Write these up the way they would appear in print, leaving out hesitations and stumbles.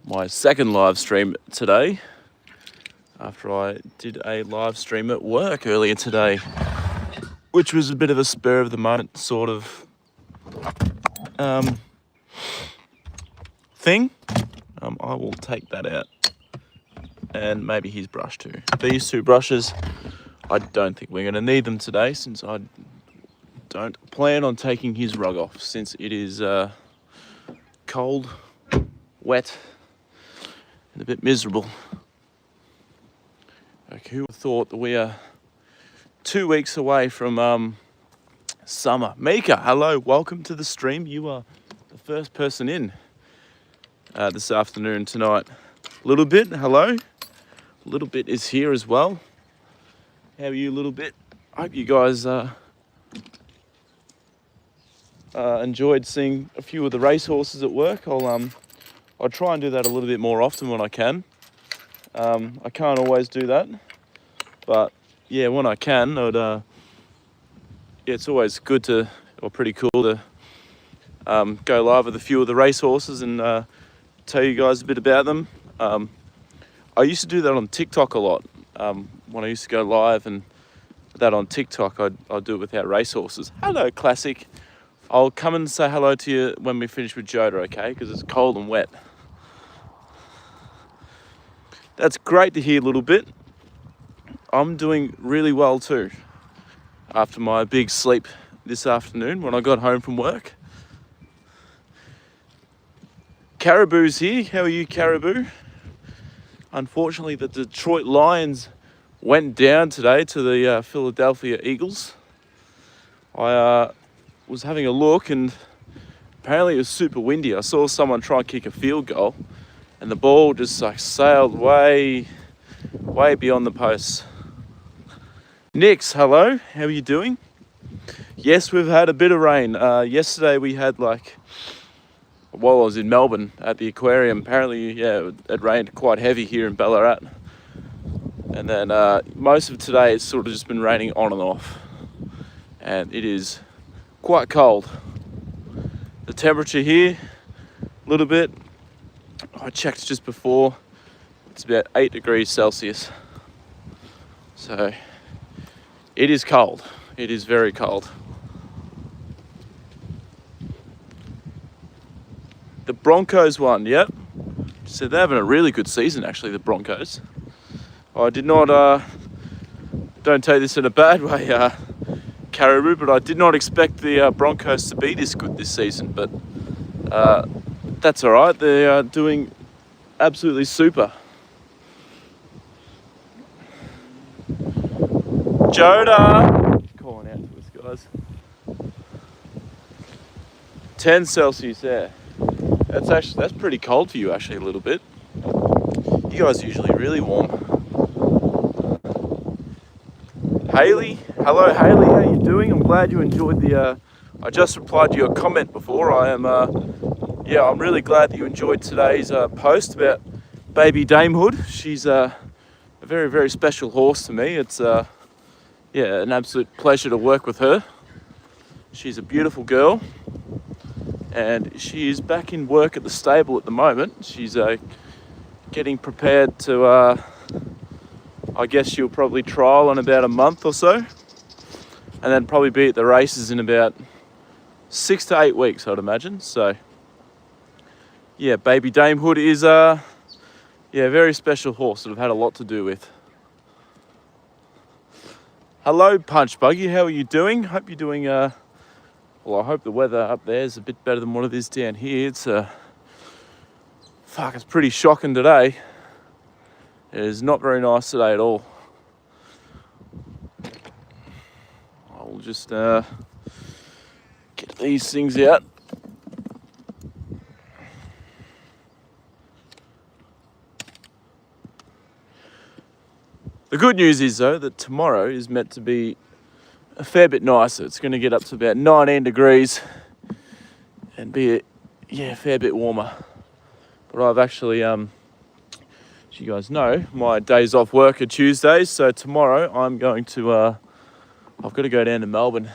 my second live stream today after I did a live stream at work earlier today, which was a bit of a spur of the moment sort of thing. I will take that out, and maybe his brush too. These two brushes, I don't think we're going to need them today, since I don't plan on taking his rug off, since it is cold, wet, and a bit miserable. Okay, who thought that we are 2 weeks away from summer? Mika, hello, welcome to the stream. You are the first person in this afternoon, tonight. Little Bit, hello. Little Bit is here as well. How are you, Little Bit? I hope you guys enjoyed seeing a few of the racehorses at work. I'll try and do that a little bit more often when I can. I can't always do that, but yeah, when I can, yeah, it's always good to, or pretty cool to go live with a few of the racehorses and tell you guys a bit about them. I used to do that on TikTok a lot. When I used to go live and that on TikTok, I'd do it without racehorses. Hello, Classic. I'll come and say hello to you when we finish with Joda, okay? Because it's cold and wet. That's great to hear, Little Bit. I'm doing really well too. After my big sleep this afternoon when I got home from work. Caribou's here. How are you, Caribou? Unfortunately, the Detroit Lions went down today to the Philadelphia Eagles. I was having a look, and apparently it was super windy. I saw someone try and kick a field goal, and the ball just like sailed way beyond the posts. Nix, hello. How are you doing? Yes, we've had a bit of rain. Yesterday we had while I was in Melbourne at the aquarium, apparently, yeah, it rained quite heavy here in Ballarat. And then most of today it's sort of just been raining on and off. And it is quite cold. The temperature here, a little bit, I checked just before, it's about 8 degrees Celsius. So it is cold. It is very cold. The Broncos won, yep. So they're having a really good season, actually, the Broncos. I did not, don't take this in a bad way, Caribou, but I did not expect the Broncos to be this good this season. But that's all right. They are doing absolutely super. Joda! Calling out to us, guys. 10 Celsius there. That's pretty cold for you, actually, a little bit. You guys are usually really warm. Haley, hello Haley, how you doing? I'm glad you enjoyed I just replied to your comment before. I'm really glad that you enjoyed today's post about baby Damehood. She's a very, very special horse to me. It's an absolute pleasure to work with her. She's a beautiful girl. And she is back in work at the stable at the moment. She's getting prepared to, I guess she'll probably trial in about a month or so. And then probably be at the races in about 6 to 8 weeks, I'd imagine. So, yeah, baby Damehood is a very special horse that I've had a lot to do with. Hello, Punch Buggy. How are you doing? Hope you're doing... Well, I hope the weather up there is a bit better than what it is down here. It's it's pretty shocking today. It is not very nice today at all. I'll just get these things out. The good news is, though, that tomorrow is meant to be a fair bit nicer. It's going to get up to about 19 degrees and be a fair bit warmer. But I've actually, as you guys know, my days off work are Tuesdays, so tomorrow I'm going to, I've got to go down to Melbourne,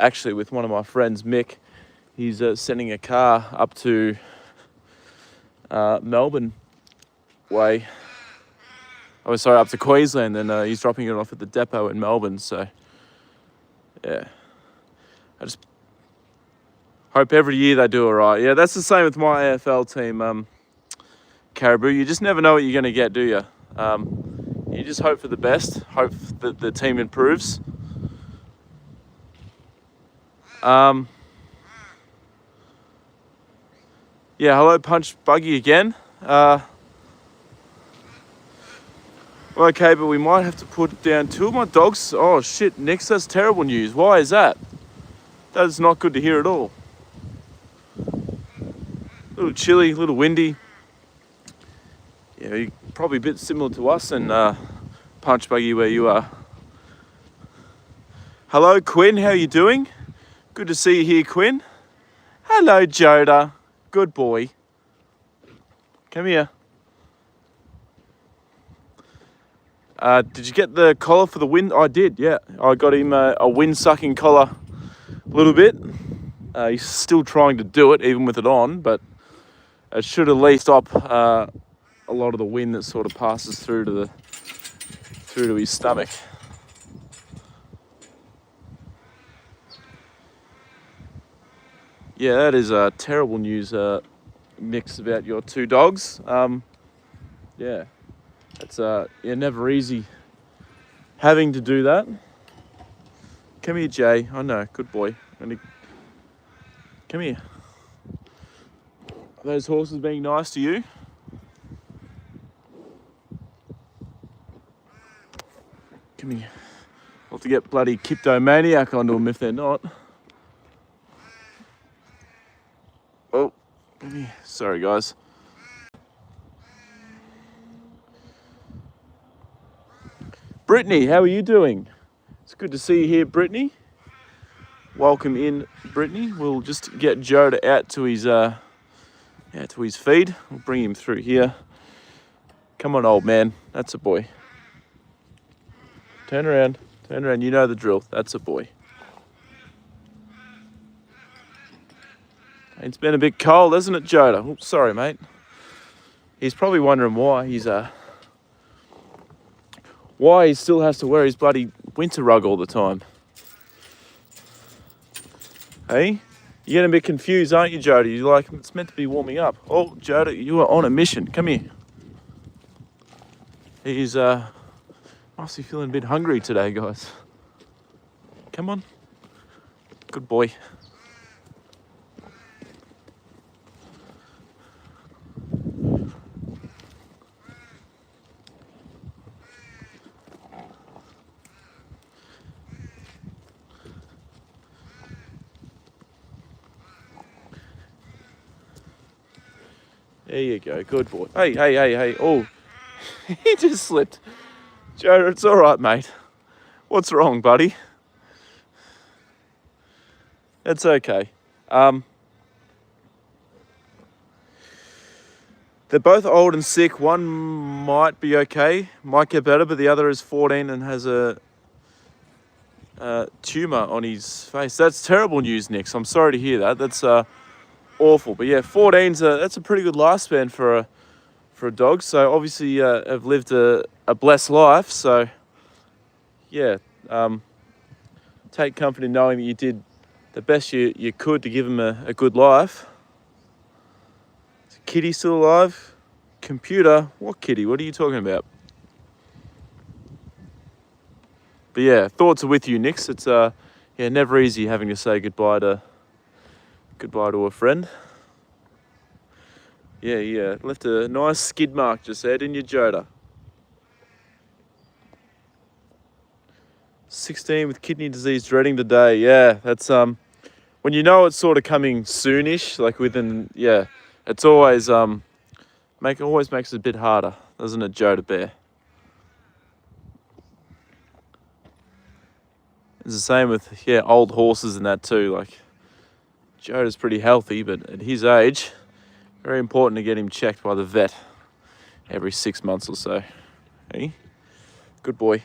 actually with one of my friends, Mick. He's sending a car up to Melbourne way. Oh, sorry, up to Queensland. Then he's dropping it off at the depot in Melbourne. So, yeah. I just hope every year they do all right. Yeah, that's the same with my AFL team, Caribou. You just never know what you're going to get, do you? You just hope for the best. Hope that the team improves. Yeah, hello, Punch Buggy again. Okay, but we might have to put down 2 of my dogs. Oh, shit, Nix, that's terrible news. Why is that? That is not good to hear at all. A little chilly, a little windy. Yeah, you're probably a bit similar to us and Punch Buggy where you are. Hello, Quinn, how you doing? Good to see you here, Quinn. Hello, Joda. Good boy. Come here. Did you get the collar for the wind? I did, yeah. I got him a wind-sucking collar a little bit. He's still trying to do it, even with it on, but it should at least stop a lot of the wind that sort of passes through to his stomach. Yeah, that is terrible news, Mix, about your 2 dogs. Yeah. It's never easy having to do that. Come here, Jay. I know, good boy. Come here. Are those horses being nice to you? Come here. I'll have to get bloody Kiptomaniac onto them if they're not. Oh, come here. Sorry, guys. Brittany, how are you doing? It's good to see you here, Brittany. Welcome in, Brittany. We'll just get Joda out to his feed. We'll bring him through here. Come on, old man. That's a boy. Turn around. Turn around. You know the drill. That's a boy. It's been a bit cold, hasn't it, Joda? Oh, sorry, mate. He's probably wondering why he still has to wear his bloody winter rug all the time. Hey? You're getting a bit confused, aren't you, Joda? You're like, it's meant to be warming up. Oh, Joda, you are on a mission. Come here. He's, must be feeling a bit hungry today, guys. Come on. Good boy. There you go, good boy. Hey. Oh, he just slipped. Joda, it's all right, mate. What's wrong, buddy? It's okay. They're both old and sick. One might be okay, might get better, but the other is 14 and has a tumour on his face. That's terrible news, Nick. I'm sorry to hear that. That's awful. But yeah, 14's that's a pretty good lifespan for a dog. So obviously have lived a blessed life. So yeah, take comfort in knowing that you did the best you could to give him a good life. Is Kitty still alive? Computer? What Kitty? What are you talking about? But yeah, thoughts are with you, Nix. It's never easy having to say goodbye to a friend. Yeah, left a nice skid mark just there, didn't you, Joda? 16 with kidney disease, dreading the day. Yeah, that's when you know it's sort of coming soonish, like within, yeah, it's always always makes it a bit harder, doesn't it, Joda Bear? It's the same with old horses and that too. Like Joda's pretty healthy, but at his age, very important to get him checked by the vet every 6 months or so. Hey, good boy.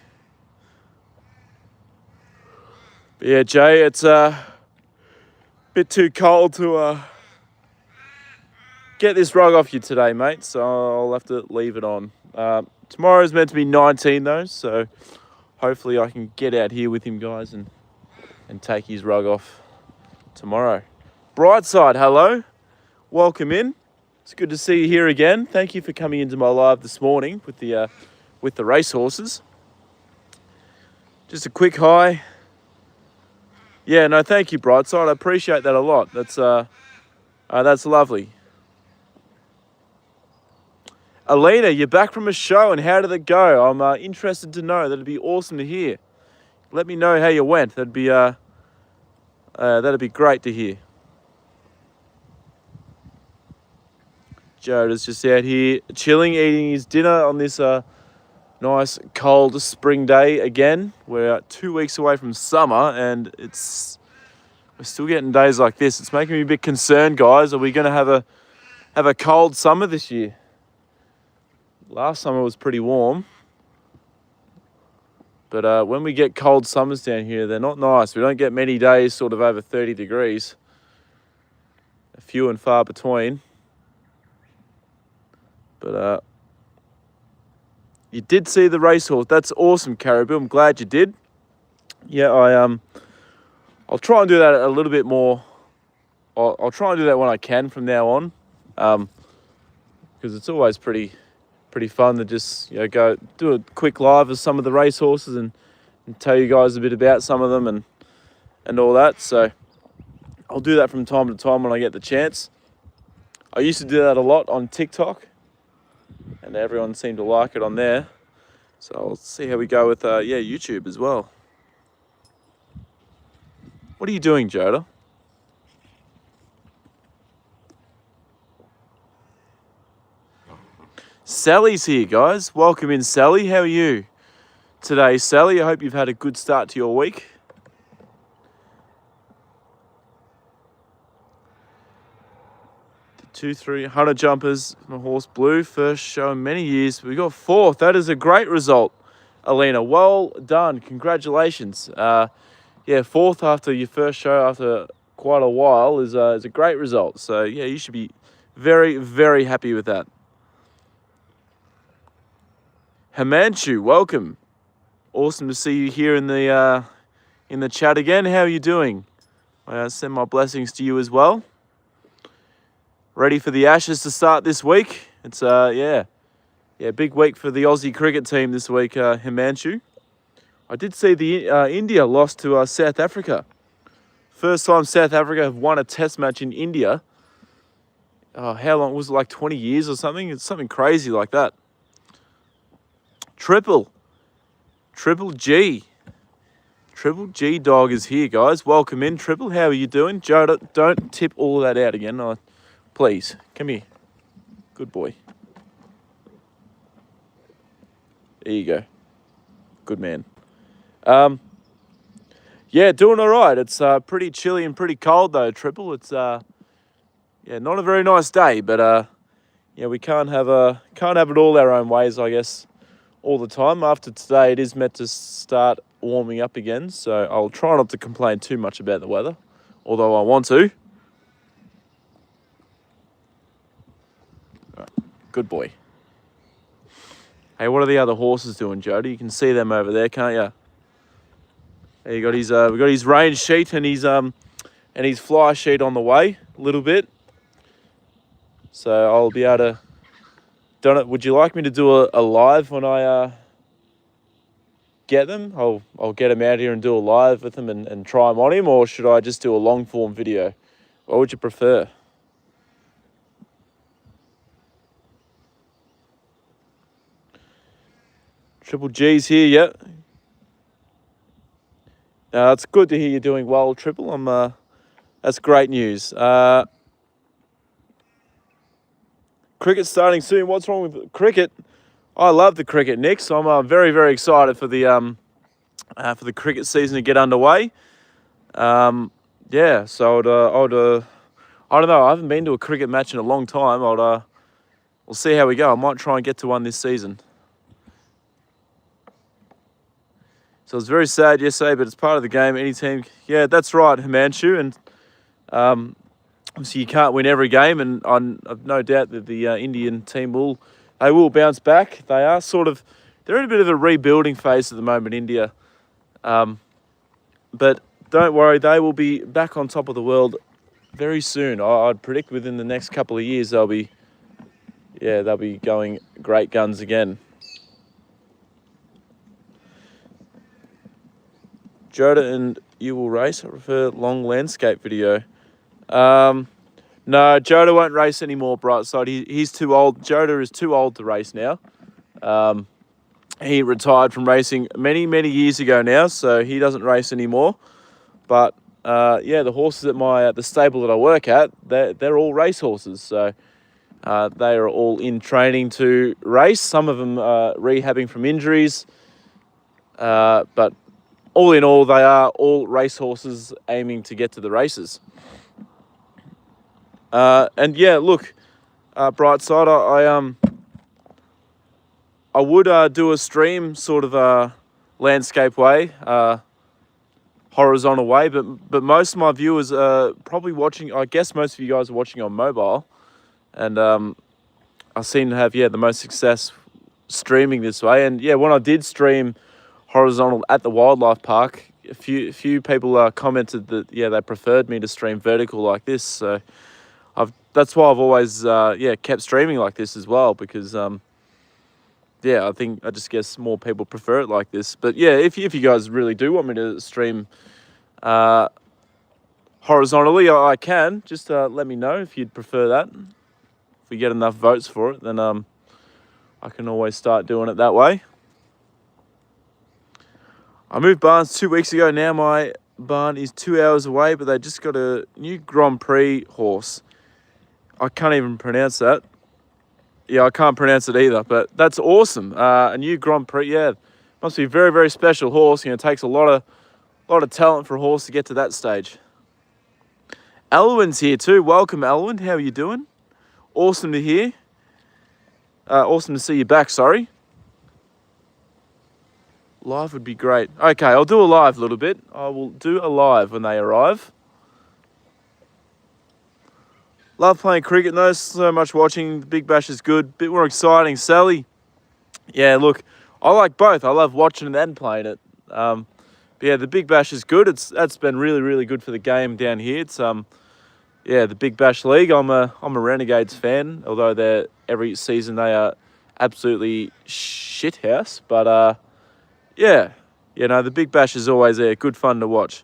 But yeah, Jay, it's a bit too cold to get this rug off you today, mate, so I'll have to leave it on. Tomorrow's meant to be 19 though, so hopefully I can get out here with him, guys, and take his rug off tomorrow. Brightside, hello. Welcome in. It's good to see you here again. Thank you for coming into my live this morning with the racehorses. Just a quick hi. Yeah, no, thank you, Brightside. I appreciate that a lot. That's lovely. Alina, you're back from a show, and how did it go? I'm interested to know. That'd be awesome to hear. Let me know how you went. That'd be great to hear. Joda's just out here chilling, eating his dinner on this nice cold spring day again. We're 2 weeks away from summer, and we're still getting days like this. It's making me a bit concerned, guys. Are we going to have a cold summer this year? Last summer was pretty warm, but when we get cold summers down here, they're not nice. We don't get many days sort of over 30 degrees. Few and far between. But you did see the racehorse. That's awesome, Caribou. I'm glad you did. Yeah, I'll try and do that a little bit more. I'll try and do that when I can from now on, because it's always pretty fun to just go do a quick live of some of the racehorses and tell you guys a bit about some of them and all that. So I'll do that from time to time when I get the chance. I used to do that a lot on TikTok, and everyone seemed to like it on there. So I'll see how we go with YouTube as well. What are you doing, Joda? Sally's here, guys. Welcome in, Sally. How are you today, Sally? I hope you've had a good start to your week. The 2-3 hunter jumpers on a horse blue. First show in many years. We got fourth. That is a great result, Alina. Well done. Congratulations. Yeah, fourth after your first show after quite a while is a great result. So yeah, you should be very, very happy with that. Himanshu, welcome. Awesome to see you here in the chat again. How are you doing? I send my blessings to you as well. Ready for the Ashes to start this week? It's big week for the Aussie cricket team this week, Himanshu. I did see the India lost to South Africa. First time South Africa have won a test match in India. How long was it? Like 20 years or something? It's something crazy like that. Triple G dog is here, guys. Welcome in, Triple. How are you doing? Joda, don't tip all of that out again. Please, come here. Good boy. There you go. Good man. Yeah, doing all right. It's pretty chilly and pretty cold though, Triple. It's not a very nice day, but we can't have it all our own ways, I guess, all the time. After today, it is meant to start warming up again, so I'll try not to complain too much about the weather, although I want to. Good boy. Hey, what are the other horses doing, Joda? You can see them over there, can't you? Hey, we got his range sheet and his fly sheet on the way a little bit. So I'll be able to. Would you like me to do a live when I get them? I'll get him out here and do a live with him and try him on him, or should I just do a long form video? What would you prefer? Triple G's here, yep. It's good to hear you're doing well, Triple. That's great news. Cricket starting soon. What's wrong with cricket? I love the cricket, Nick. So I'm very, very excited for the cricket season to get underway. Yeah. So I don't know. I haven't been to a cricket match in a long time. We'll see how we go. I might try and get to one this season. So it was very sad yesterday, but it's part of the game. Any team, yeah, that's right, Himanshu. And obviously you can't win every game, and I've no doubt that the Indian team will bounce back. They're in a bit of a rebuilding phase at the moment, India. But don't worry, they will be back on top of the world very soon. I'd predict within the next couple of years they'll be going great guns again. Joda and you will race. I prefer long landscape video. No, Joda won't race anymore, Brightside. He's too old. Joda is too old to race now. He retired from racing many, many years ago now, so he doesn't race anymore. But the horses at the stable that I work at, they're all racehorses. So they are all in training to race. Some of them are rehabbing from injuries. But all in all, they are all racehorses aiming to get to the races. Brightside, I would do a stream sort of a landscape way, horizontal way, but most of my viewers are probably watching. I guess most of you guys are watching on mobile, and I seem to have the most success streaming this way. And when I did stream horizontal at the wildlife park, a few people commented that they preferred me to stream vertical like this. So that's why I've always kept streaming like this as well, because I just guess more people prefer it like this. But if you guys really do want me to stream horizontally, I can. Just let me know if you'd prefer that. If we get enough votes for it, then I can always start doing it that way. I moved barns 2 weeks ago. Now my barn is 2 hours away, but they just got a new Grand Prix horse. I can't even pronounce that. Yeah, I can't pronounce it either, but that's awesome. A new Grand Prix, must be a very, very special horse. It takes a lot of talent for a horse to get to that stage. Elwyn's here too. Welcome, Elwyn. How are you doing? Awesome to hear. Awesome to see you back, sorry. Live would be great. Okay, I'll do a live a little bit. I will do a live when they arrive. Love playing cricket, no so much watching. The Big Bash is good. Bit more exciting. Sally. Yeah, look, I like both. I love watching it and playing it. But the Big Bash is good. That's been really, really good for the game down here. It's the Big Bash League. I'm a Renegades fan, although every season they are absolutely shit house. But the Big Bash is always good fun to watch.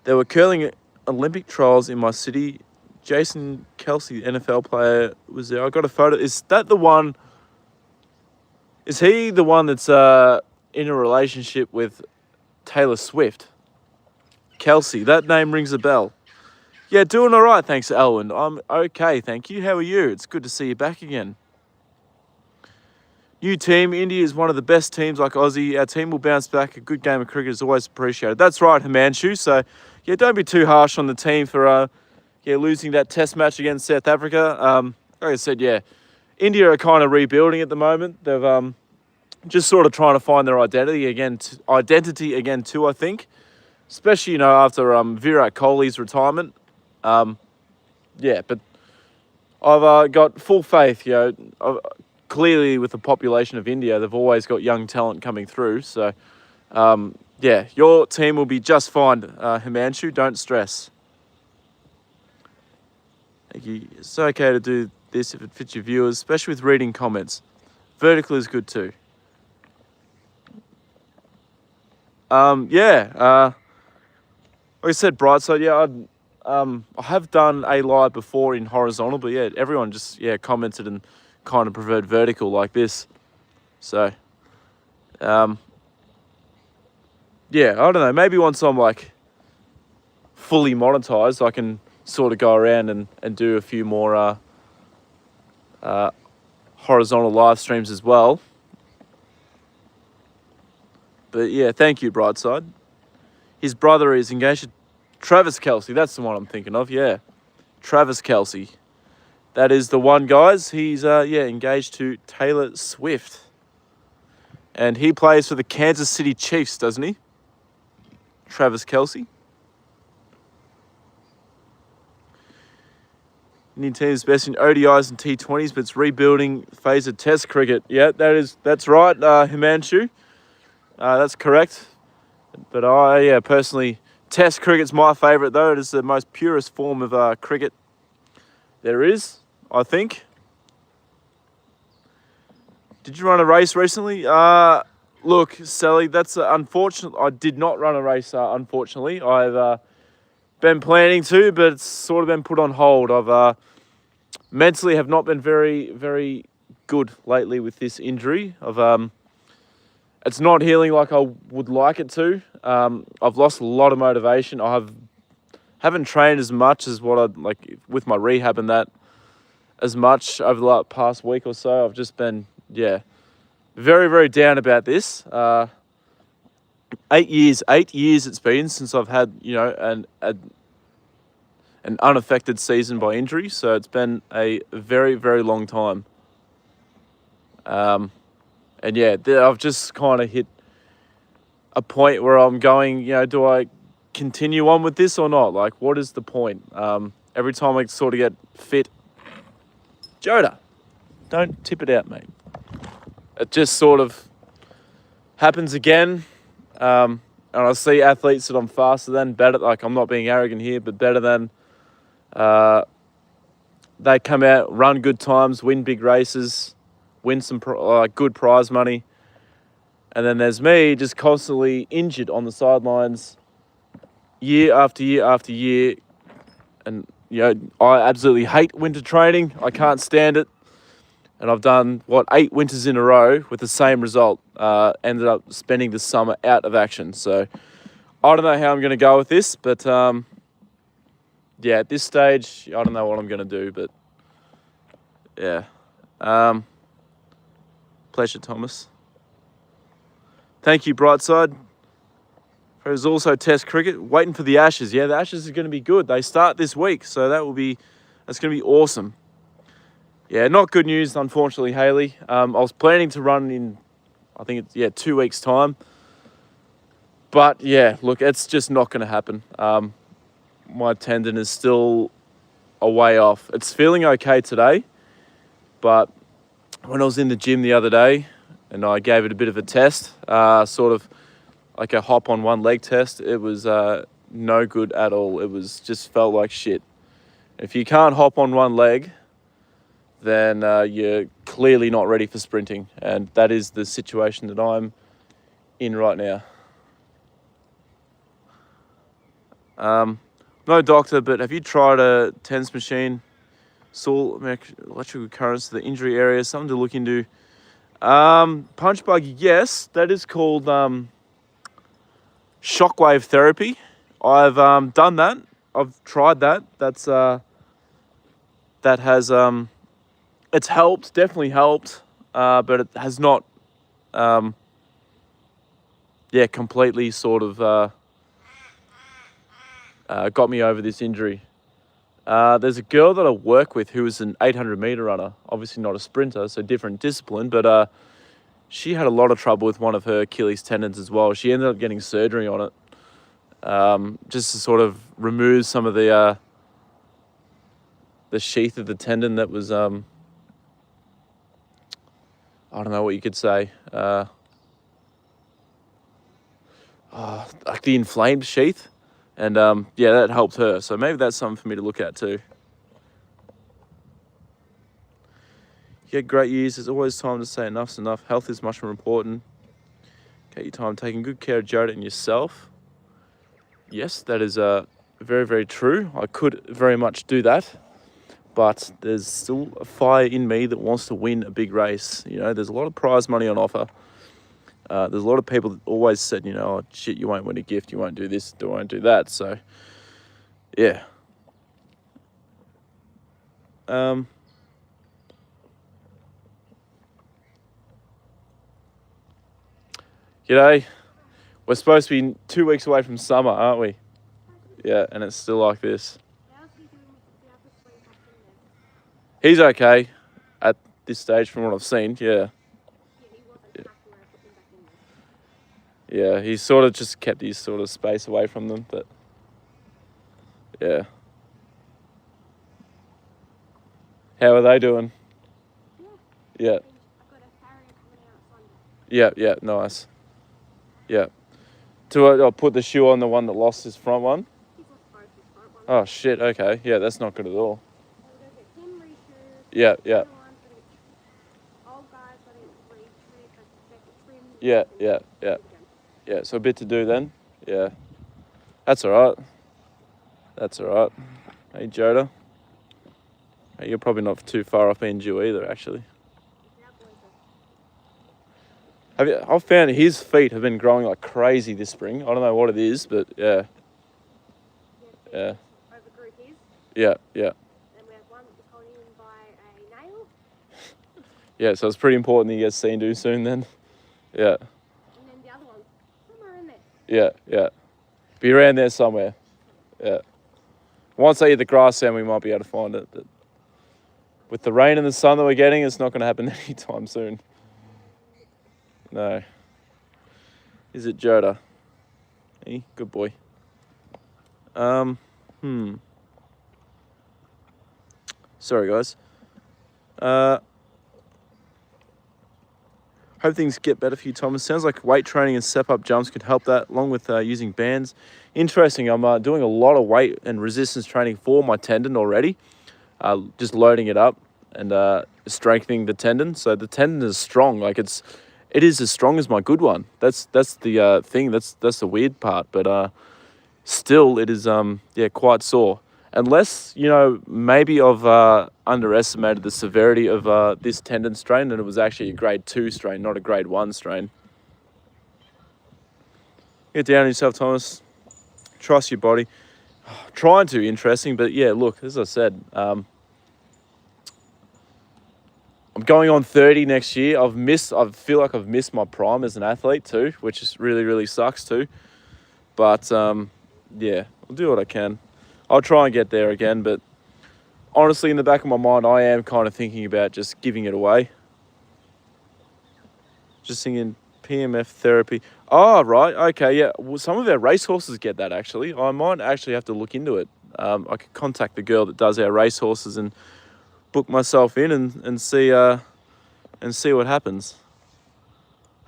There were curling Olympic trials in my city. Jason Kelsey, the NFL player, was there. I got a photo. Is that the one? Is he the one that's in a relationship with Taylor Swift? Kelsey, that name rings a bell. Yeah, doing all right, thanks, Elwyn. I'm okay, thank you. How are you? It's good to see you back again. New team. India is one of the best teams like Aussie. Our team will bounce back. A good game of cricket is always appreciated. That's right, Himanshu. So, don't be too harsh on the team for losing that test match against South Africa. Like I said, India are kind of rebuilding at the moment. They've just sort of trying to find their identity again too, I think. Especially, after Virat Kohli's retirement. But I've got full faith, clearly with the population of India, they've always got young talent coming through. So, your team will be just fine, Himanshu. Don't stress. Thank you. It's okay to do this if it fits your viewers, especially with reading comments. Vertical is good too. Like I said, Brightside, I have done a live before in horizontal, but everyone just commented and kind of preferred vertical like this. So I don't know, maybe once I'm like fully monetized, I can sort of go around and do a few more horizontal live streams as well. But thank you, Brightside. His brother is engaged to Travis Kelsey. That's the one I'm thinking of. Travis Kelsey. That is the one, guys. He's engaged to Taylor Swift. And he plays for the Kansas City Chiefs, doesn't he? Travis Kelsey. Indian team's best in ODIs and T20s, but it's rebuilding phase of Test cricket. Yeah, that's right, Himanshu. That's correct. But I personally, Test cricket's my favourite though. It is the most purest form of cricket there is, I think. Did you run a race recently? Look, Sally, that's unfortunate. I did not run a race, unfortunately. I've been planning to, but it's sort of been put on hold. I've mentally have not been very, very good lately with this injury. It's not healing like I would like it to. I've lost a lot of motivation. Haven't trained as much as what I'd like with my rehab and that as much over the past week or so. I've just been, very, very down about this. 8 years it's been since I've had, an unaffected season by injury. So it's been a very, very long time. I've just kind of hit a point where I'm going, do I continue on with this or not? Like, what is the point? Every time I sort of get fit, Joda, don't tip it out, mate. It just sort of happens again. And I see athletes that I'm faster than, better, like I'm not being arrogant here, but better than. They come out, run good times, win big races, win some good prize money. And then there's me just constantly injured on the sidelines year after year after year. And, I absolutely hate winter training. I can't stand it. And I've done, 8 winters in a row with the same result. Ended up spending the summer out of action. So I don't know how I'm going to go with this. But, at this stage, I don't know what I'm going to do. But, pleasure, Thomas. Thank you, Brightside. There's also Test cricket. Waiting for the Ashes. Yeah, the Ashes are going to be good. They start this week. So that's going to be awesome. Yeah, not good news, unfortunately, Haley. I was planning to run in, I think it's, 2 weeks' time. But, look, it's just not going to happen. My tendon is still a way off. It's feeling okay today. But when I was in the gym the other day and I gave it a bit of a test, sort of like a hop on one leg test, it was no good at all. It was just felt like shit. If you can't hop on one leg, then you're clearly not ready for sprinting. And that is the situation that I'm in right now. No doctor, but have you tried a TENS machine? Saw electrical currents to the injury area, something to look into. Punch bug, yes, that is called shockwave therapy. I've done that. I've tried that. That has it's helped, definitely helped, but it has not, completely sort of got me over this injury. There's a girl that I work with who is an 800-meter runner, obviously not a sprinter, so different discipline, but she had a lot of trouble with one of her Achilles tendons as well. She ended up getting surgery on it, just to sort of remove some of the sheath of the tendon that was, I don't know what you could say, like the inflamed sheath. And, that helped her. So maybe that's something for me to look at too. You had great years. There's always time to say enough's enough. Health is much more important. Get your time taking good care of Joda and yourself. Yes, that is very, very true. I could very much do that. But there's still a fire in me that wants to win a big race. There's a lot of prize money on offer. There's a lot of people that always said, oh, shit, you won't win a gift, you won't do this, you won't do that. So, yeah. G'day. We're supposed to be 2 weeks away from summer, aren't we? Yeah, and it's still like this. He's okay at this stage from what I've seen, yeah. Yeah, he sort of just kept his sort of space away from them, but yeah. How are they doing? Yeah. Yeah. I've got a farrier coming out Sunday. Yeah, nice. Yeah. I'll put the shoe on the one that lost his front one. He's lost both his front ones. Oh, shit, okay. Yeah, that's not good at all. So we're going to get him reshoed. Yeah. The other one's going to get old guy's going to get retrimmed, trimmed. Yeah. Yeah, so a bit to do then. Yeah. That's all right. Hey, Joda. Hey, you're probably not too far off being due either, actually. I've found his feet have been growing like crazy this spring. I don't know what it is, but yeah. Yeah. Overgrew his. Yeah. And we have one that's holding in by a nail. Yeah, so it's pretty important that he gets seen to soon then. Yeah. And then the other one's somewhere in there. Yeah. Be around there somewhere. Yeah. Once I hit the grass down, we might be able to find it. But with the rain and the sun that we're getting, it's not going to happen anytime soon. No. Is it Joda? Hey, good boy. Sorry, guys. Hope things get better for you, Thomas. Sounds like weight training and step-up jumps could help that, along with using bands. Interesting, I'm doing a lot of weight and resistance training for my tendon already. Just loading it up and strengthening the tendon. So the tendon is strong. Like it is as strong as my good one. That's the thing. That's the weird part. But still, it is quite sore. Unless, maybe I've underestimated the severity of this tendon strain and it was actually a grade 2 strain, not a grade 1 strain. Get down on yourself, Thomas. Trust your body. Trying to, interesting, but yeah, look, as I said, I'm going on 30 next year. I feel like I've missed my prime as an athlete too, which is really, really sucks too. But yeah, I'll do what I can. I'll try and get there again, but honestly, in the back of my mind, I am kind of thinking about just giving it away. Just thinking PMF therapy. Oh, right. Okay, yeah. Well, some of our racehorses get that, actually. I might actually have to look into it. I could contact the girl that does our racehorses and book myself in and see what happens.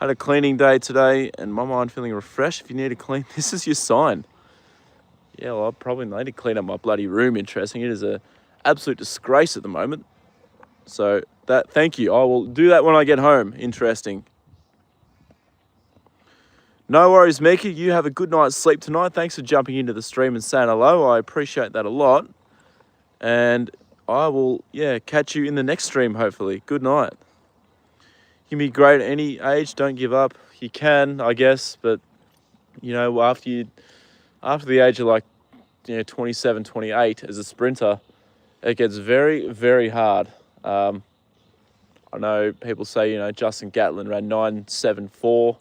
Had a cleaning day today and my mind feeling refreshed. If you need to clean, this is your sign. Yeah, well, I probably need to clean up my bloody room. Interesting. It is a absolute disgrace at the moment. So thank you. I will do that when I get home. Interesting. No worries, Mika. You have a good night's sleep tonight. Thanks for jumping into the stream and saying hello. I appreciate that a lot. And I will, catch you in the next stream, hopefully. Good night. You can be great at any age. Don't give up. You can, I guess, but, after the age of 27, 28 as a sprinter, it gets very, very hard. I know people say, Justin Gatlin ran 9.74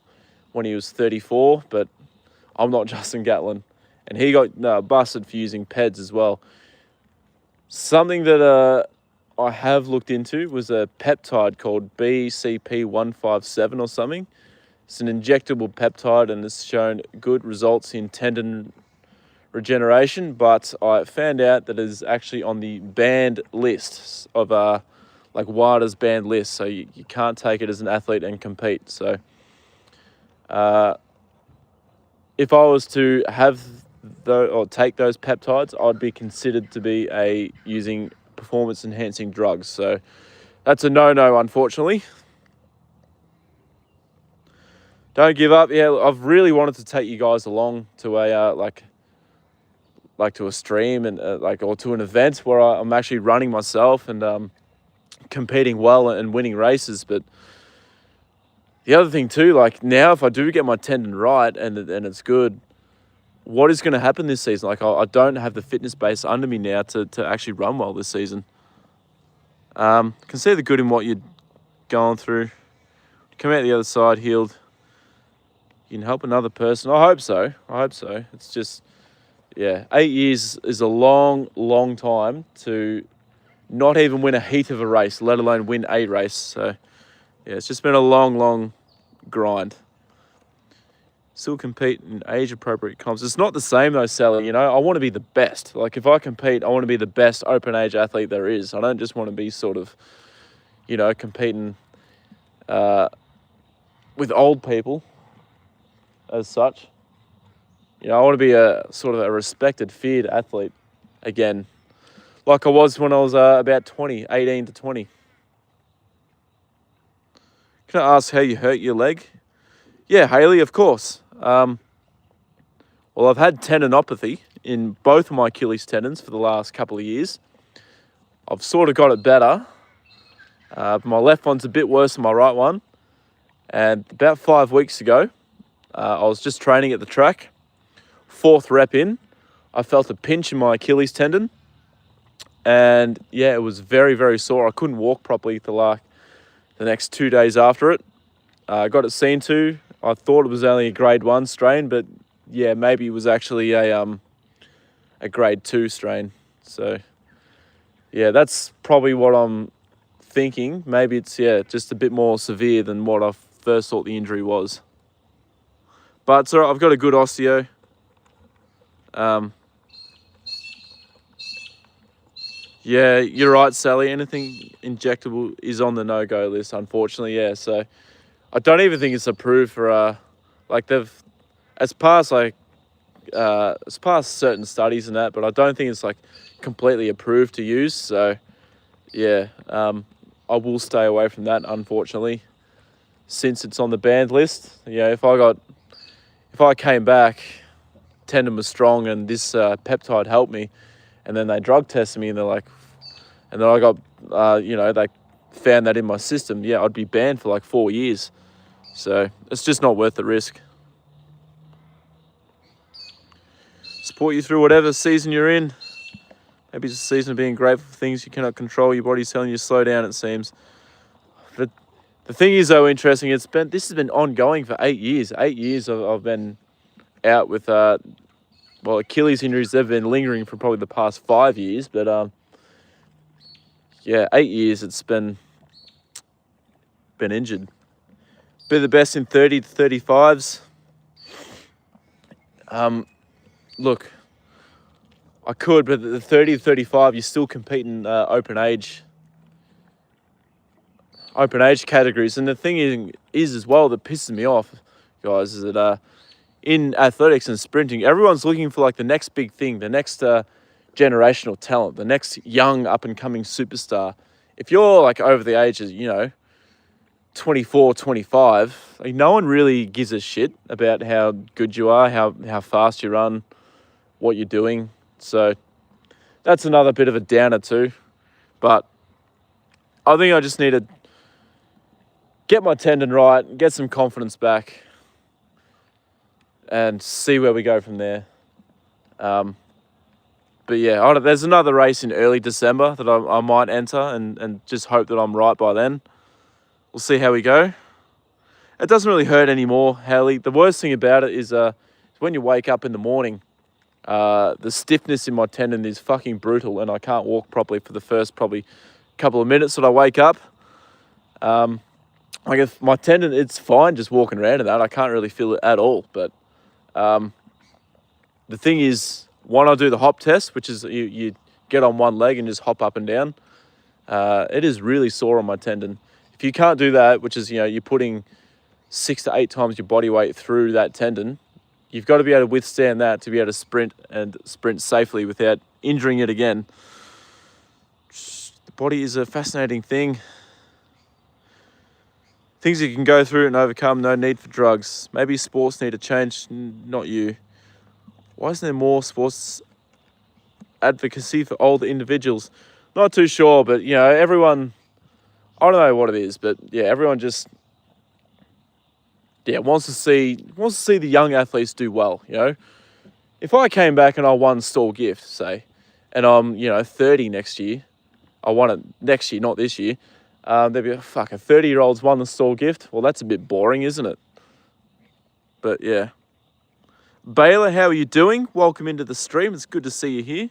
when he was 34, but I'm not Justin Gatlin. And he got busted for using PEDs as well. Something that I have looked into was a peptide called BCP157 or something. It's an injectable peptide and it's shown good results in tendon regeneration, but I found out that it is actually on the banned list of WADA's banned list, so you can't take it as an athlete and compete. So if I was to have take those peptides, I'd be considered to be using performance enhancing drugs. So that's a no-no, unfortunately. Don't give up. Yeah, I've really wanted to take you guys along to a to a stream and or to an event where I'm actually running myself and competing well and winning races. But the other thing too, now if I do get my tendon right and it's good, what is going to happen this season? I don't have the fitness base under me now to actually run well this season. Can see the good in what you're going through. Come out the other side healed. You can help another person. I hope so. It's just, 8 years is a long, long time to not even win a heat of a race, let alone win a race. So, it's just been a long, long grind. Still compete in age-appropriate comps. It's not the same though, Sally. You know, I want to be the best. Like if I compete, I want to be the best open age athlete there is. I don't just want to be sort of, you know, competing with old people as such. You know, I want to be a sort of a respected, feared athlete again, like I was when I was about 20, 18 to 20. Can I ask how you hurt your leg? Yeah, Haley, of course. Well, I've had tendinopathy in both of my Achilles tendons for the last couple of years. I've sort of got it better. My left one's a bit worse than my right one. And about 5 weeks ago, I was just training at the track. 4th rep in, I felt a pinch in my Achilles tendon. And yeah, it was very, very sore. I couldn't walk properly for the next 2 days after it. I got it seen to. I thought it was only a grade 1 strain, but yeah, maybe it was actually a grade 2 strain. So yeah, that's probably what I'm thinking. Maybe it's just a bit more severe than what I first thought the injury was. But it's all right, I've got a good osteo. Yeah, you're right, Sally. Anything injectable is on the no-go list, unfortunately. Yeah, so I don't even think it's approved for it's past certain studies and that, but I don't think it's like completely approved to use. So yeah, I will stay away from that, unfortunately, since it's on the banned list. Yeah, if I came back, tendon was strong, and this peptide helped me, and then they drug tested me, and and then I got, they found that in my system. Yeah, I'd be banned for like 4 years. So it's just not worth the risk. Support you through whatever season you're in. Maybe it's a season of being grateful for things you cannot control. Your body's telling you to slow down, it seems. But the thing is, though, interesting, this has been ongoing for 8 years. 8 years I've been out with, Achilles injuries. They've been lingering for probably the past 5 years. But, 8 years it's been injured. Be the best in 30 to 35s. Look, I could, but the 30 to 35, you're still competing open age categories. And the thing is as well that pisses me off, guys, is that in athletics and sprinting, everyone's looking for like the next big thing, the next generational talent, the next young up and coming superstar. If you're like over the age of, 24, 25, like, no one really gives a shit about how good you are, how fast you run, what you're doing. So that's another bit of a downer too. But I think I just need to get my tendon right, get some confidence back, and see where we go from there. But yeah, there's another race in early December that I might enter and just hope that I'm right by then. We'll see how we go. It doesn't really hurt anymore, Haley. The worst thing about it is when you wake up in the morning, the stiffness in my tendon is fucking brutal, and I can't walk properly for the first probably couple of minutes that I wake up. If my tendon, it's fine just walking around in that. I can't really feel it at all. But the thing is, when I do the hop test, which is you get on one leg and just hop up and down, it is really sore on my tendon. If you can't do that, which is, you're putting 6 to 8 times your body weight through that tendon, you've got to be able to withstand that to be able to sprint safely without injuring it again. The body is a fascinating thing. Things you can go through and overcome, no need for drugs. Maybe sports need to change, not you. Why isn't there more sports advocacy for older individuals? Not too sure, but, everyone, I don't know what it is, but yeah, everyone just wants to see the young athletes do well. If I came back and I won Stall Gift, say, and I'm 30 next year, I won it next year, not this year. They'd be a 30-year-old's won the Stall Gift. Well, that's a bit boring, isn't it? But yeah, Baylor, how are you doing? Welcome into the stream. It's good to see you here.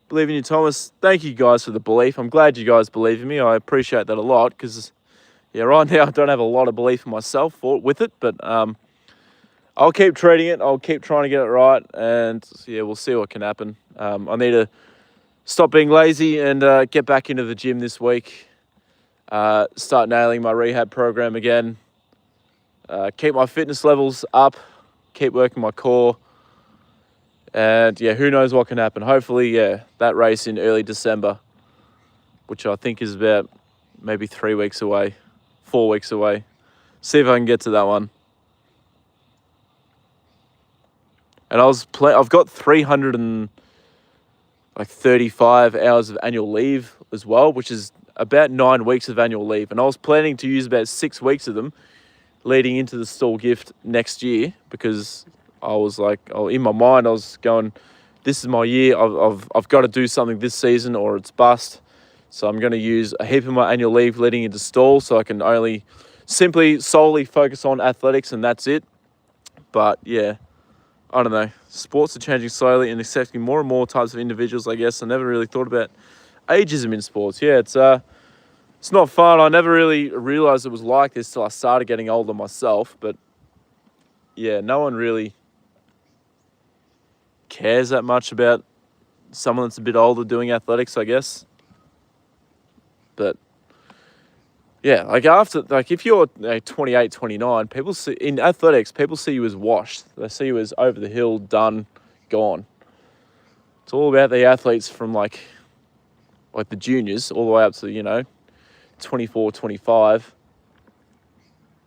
Believe in you, Thomas. Thank you guys for the belief. I'm glad you guys believe in me. I appreciate that a lot because, yeah, right now I don't have a lot of belief in myself with it, but I'll keep treating it. I'll keep trying to get it right, and yeah, we'll see what can happen. I need to stop being lazy and get back into the gym this week. Start nailing my rehab program again. Keep my fitness levels up. Keep working my core. And yeah, who knows what can happen. Hopefully, yeah, that race in early December, which I think is about maybe 3 weeks away, 4 weeks away. See if I can get to that one. And I've got 335 hours of annual leave as well, which is about 9 weeks of annual leave. And I was planning to use about 6 weeks of them leading into the stall gift next year, because I was like, in my mind, I was going, this is my year. I've got to do something this season or it's bust. So I'm going to use a heap of my annual leave leading into stall so I can only solely focus on athletics, and that's it. But yeah, I don't know. Sports are changing slowly and accepting more and more types of individuals, I guess. I never really thought about ageism in sports. Yeah, it's not fun. I never really realised it was like this till I started getting older myself. But yeah, no one really cares that much about someone that's a bit older doing athletics, I guess. But yeah, if you're 28, 29, people see in athletics, people see you as washed. They see you as over the hill, done, gone. It's all about the athletes from like the juniors all the way up to 24, 25.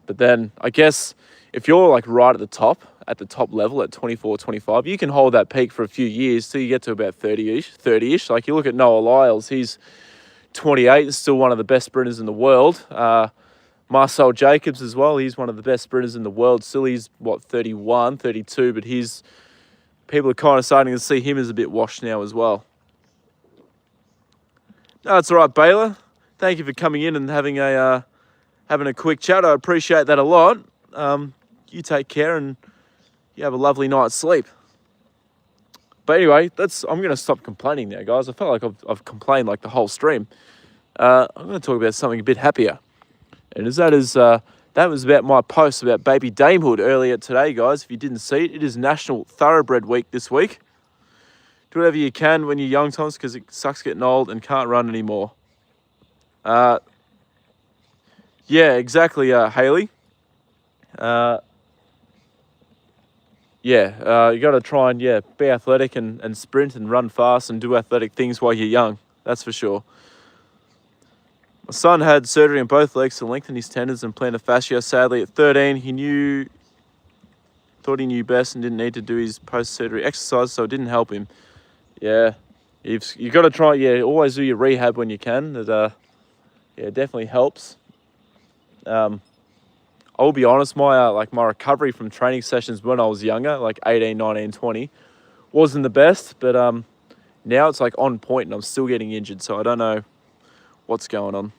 But then I guess if you're like right at the top level at 24, 25, you can hold that peak for a few years till you get to about 30-ish. Like you look at Noah Lyles, he's 28 and still one of the best sprinters in the world. Marcel Jacobs as well, he's one of the best sprinters in the world. Still, he's 31, 32, but people are kind of starting to see him as a bit washed now as well. No, it's all right, Baylor. Thank you for coming in and having a quick chat. I appreciate that a lot. You take care and you have a lovely night's sleep. But anyway, I'm going to stop complaining now, guys. I felt like I've complained like the whole stream. I'm going to talk about something a bit happier. And that was about my post about baby damehood earlier today, guys. If you didn't see it, it is National Thoroughbred Week this week. Do whatever you can when you're young, Thomas, because it sucks getting old and can't run anymore. Yeah, exactly, Haley. You got to try and be athletic and sprint and run fast and do athletic things while you're young. That's for sure. My son had surgery on both legs to lengthen his tendons and plantar fascia. Sadly, at 13, thought he knew best and didn't need to do his post-surgery exercise, so it didn't help him. Yeah, you've got to try. Yeah, always do your rehab when you can. It definitely helps. I'll be honest, my recovery from training sessions when I was younger, like 18, 19, 20, wasn't the best, but now it's like on point and I'm still getting injured, so I don't know what's going on.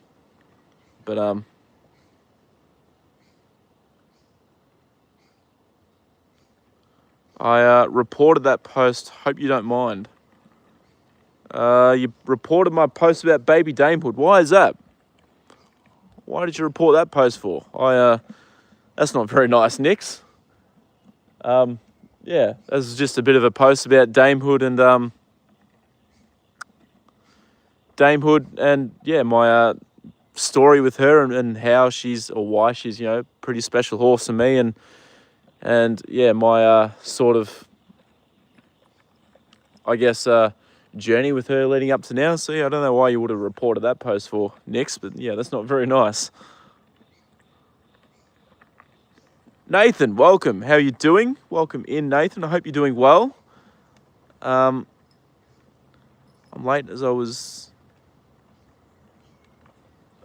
But I reported that post. Hope you don't mind. You reported my post about baby damehood. Why is that? Why did you report that post for? That's not very nice, Nix. This is just a bit of a post about damehood and my story with her and how why she's pretty special horse to me and my sort of journey with her leading up to now. So I don't know why you would have reported that post for, Nix, but that's not very nice. Nathan, welcome. How are you doing? Welcome in, Nathan. I hope you're doing well. I'm late as I was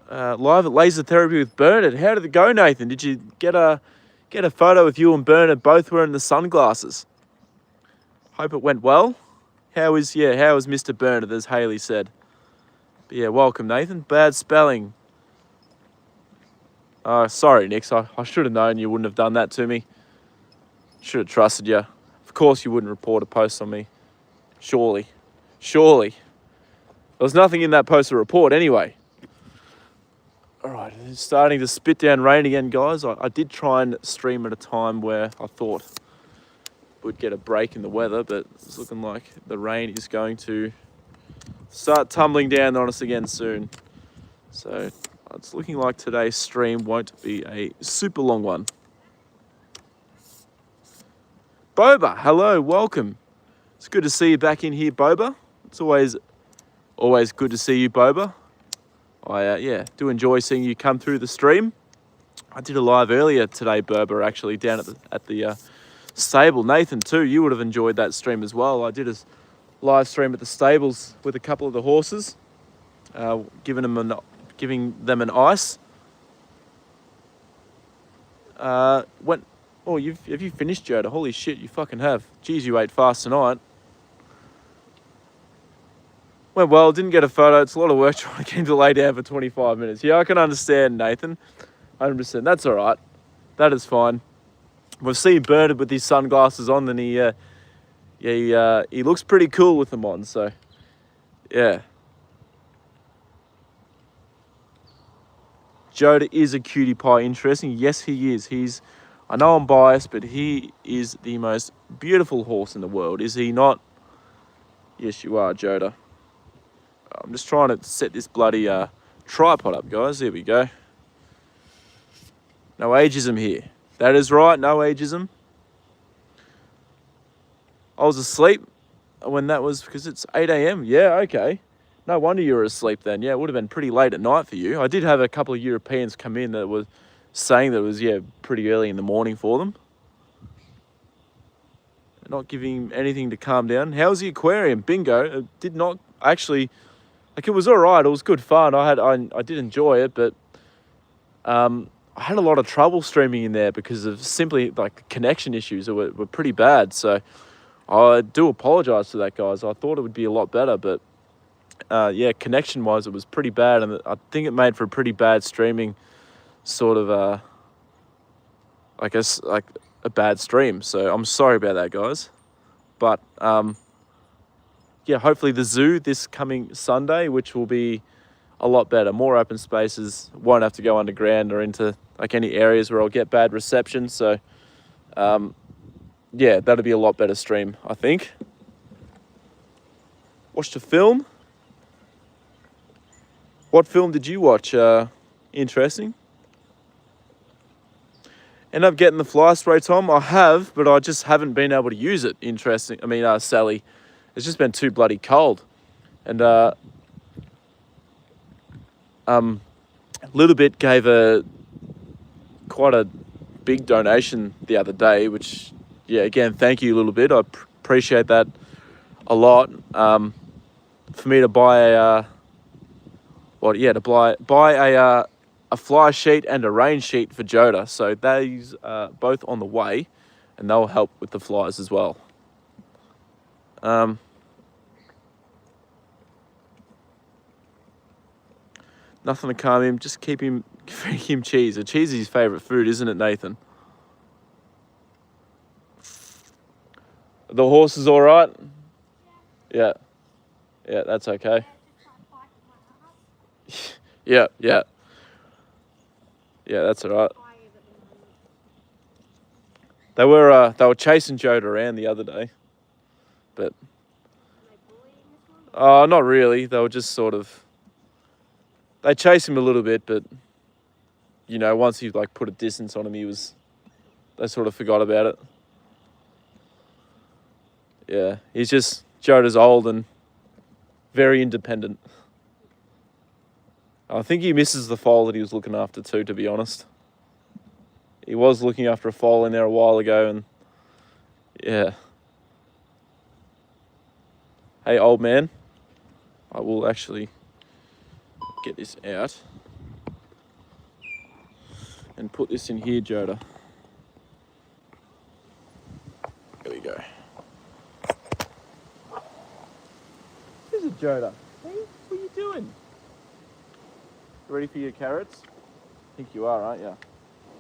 live at Laser Therapy with Bernard. How did it go, Nathan? Did you get a photo with you and Bernard both wearing the sunglasses? Hope it went well. How is Mr. Bernard, as Haley said? But welcome, Nathan. Bad spelling. Sorry, Nix. I should have known you wouldn't have done that to me. Should have trusted you. Of course you wouldn't report a post on me. Surely. There was nothing in that post to report anyway. All right, it's starting to spit down rain again, guys. I did try and stream at a time where I thought we'd get a break in the weather, but it's looking like the rain is going to start tumbling down on us again soon. So it's looking like today's stream won't be a super long one. Boba, hello, welcome. It's good to see you back in here, Boba. It's always good to see you, Boba. I do enjoy seeing you come through the stream. I did a live earlier today, Boba, actually down at the stable. Nathan too, you would have enjoyed that stream as well. I did a live stream at the stables with a couple of the horses, giving them an ice. Have you finished, Joda? Holy shit, you fucking have. Jeez, you ate fast tonight. Went well, didn't get a photo. It's a lot of work trying to get him to lay down for 25 minutes. Yeah, I can understand, Nathan. 100%. That's all right. That is fine. We've seen Bernard with his sunglasses on, and he looks pretty cool with them on. So, yeah. Joda is a cutie pie. Interesting. Yes, he is. I know I'm biased, but he is the most beautiful horse in the world. Is he not? Yes, you are, Joda. I'm just trying to set this bloody tripod up, guys. There we go. No ageism here. That is right, no ageism. I was asleep when that was, because it's 8 a.m. Yeah, okay. No wonder you were asleep then. Yeah, it would have been pretty late at night for you. I did have a couple of Europeans come in that were saying that it was, pretty early in the morning for them. Not giving him anything to calm down. How's the aquarium? Bingo. It did not actually, it was all right. It was good fun. I did enjoy it, but I had a lot of trouble streaming in there because of simply connection issues that were pretty bad. So I do apologize for that, guys. I thought it would be a lot better, but connection wise, it was pretty bad. And I think it made for a pretty bad streaming sort of, I guess, like a bad stream. So I'm sorry about that, guys. But hopefully the zoo this coming Sunday, which will be a lot better, more open spaces, won't have to go underground or into any areas where I'll get bad reception. So that'll be a lot better stream, I think. Watched a film. What film did you watch? Interesting. End up getting the fly spray, Tom. I have, but I just haven't been able to use it. Interesting. Sally, it's just been too bloody cold. And Little Bit gave quite a big donation the other day, which, again, thank you, Little Bit. I appreciate that a lot. For me to buy a fly sheet and a rain sheet for Joda. So these are both on the way, and they'll help with the flies as well. Nothing to calm him, just keep him, feeding him cheese. A cheese is his favourite food, isn't it, Nathan? The horse is all right? Yeah. Yeah, that's okay. Yeah. Yeah, that's all right. They were chasing Joda around the other day, but not really. They were just sort of, they chased him a little bit, but once he put a distance on him, they sort of forgot about it. Yeah, Joda's old and very independent. I think he misses the foal that he was looking after too, to be honest. He was looking after a foal in there a while ago, and yeah. Hey, old man. I will actually get this out and put this in here, Joda. There we go. This is Joda. Hey, what are you doing? Ready for your carrots? I think you are, aren't you?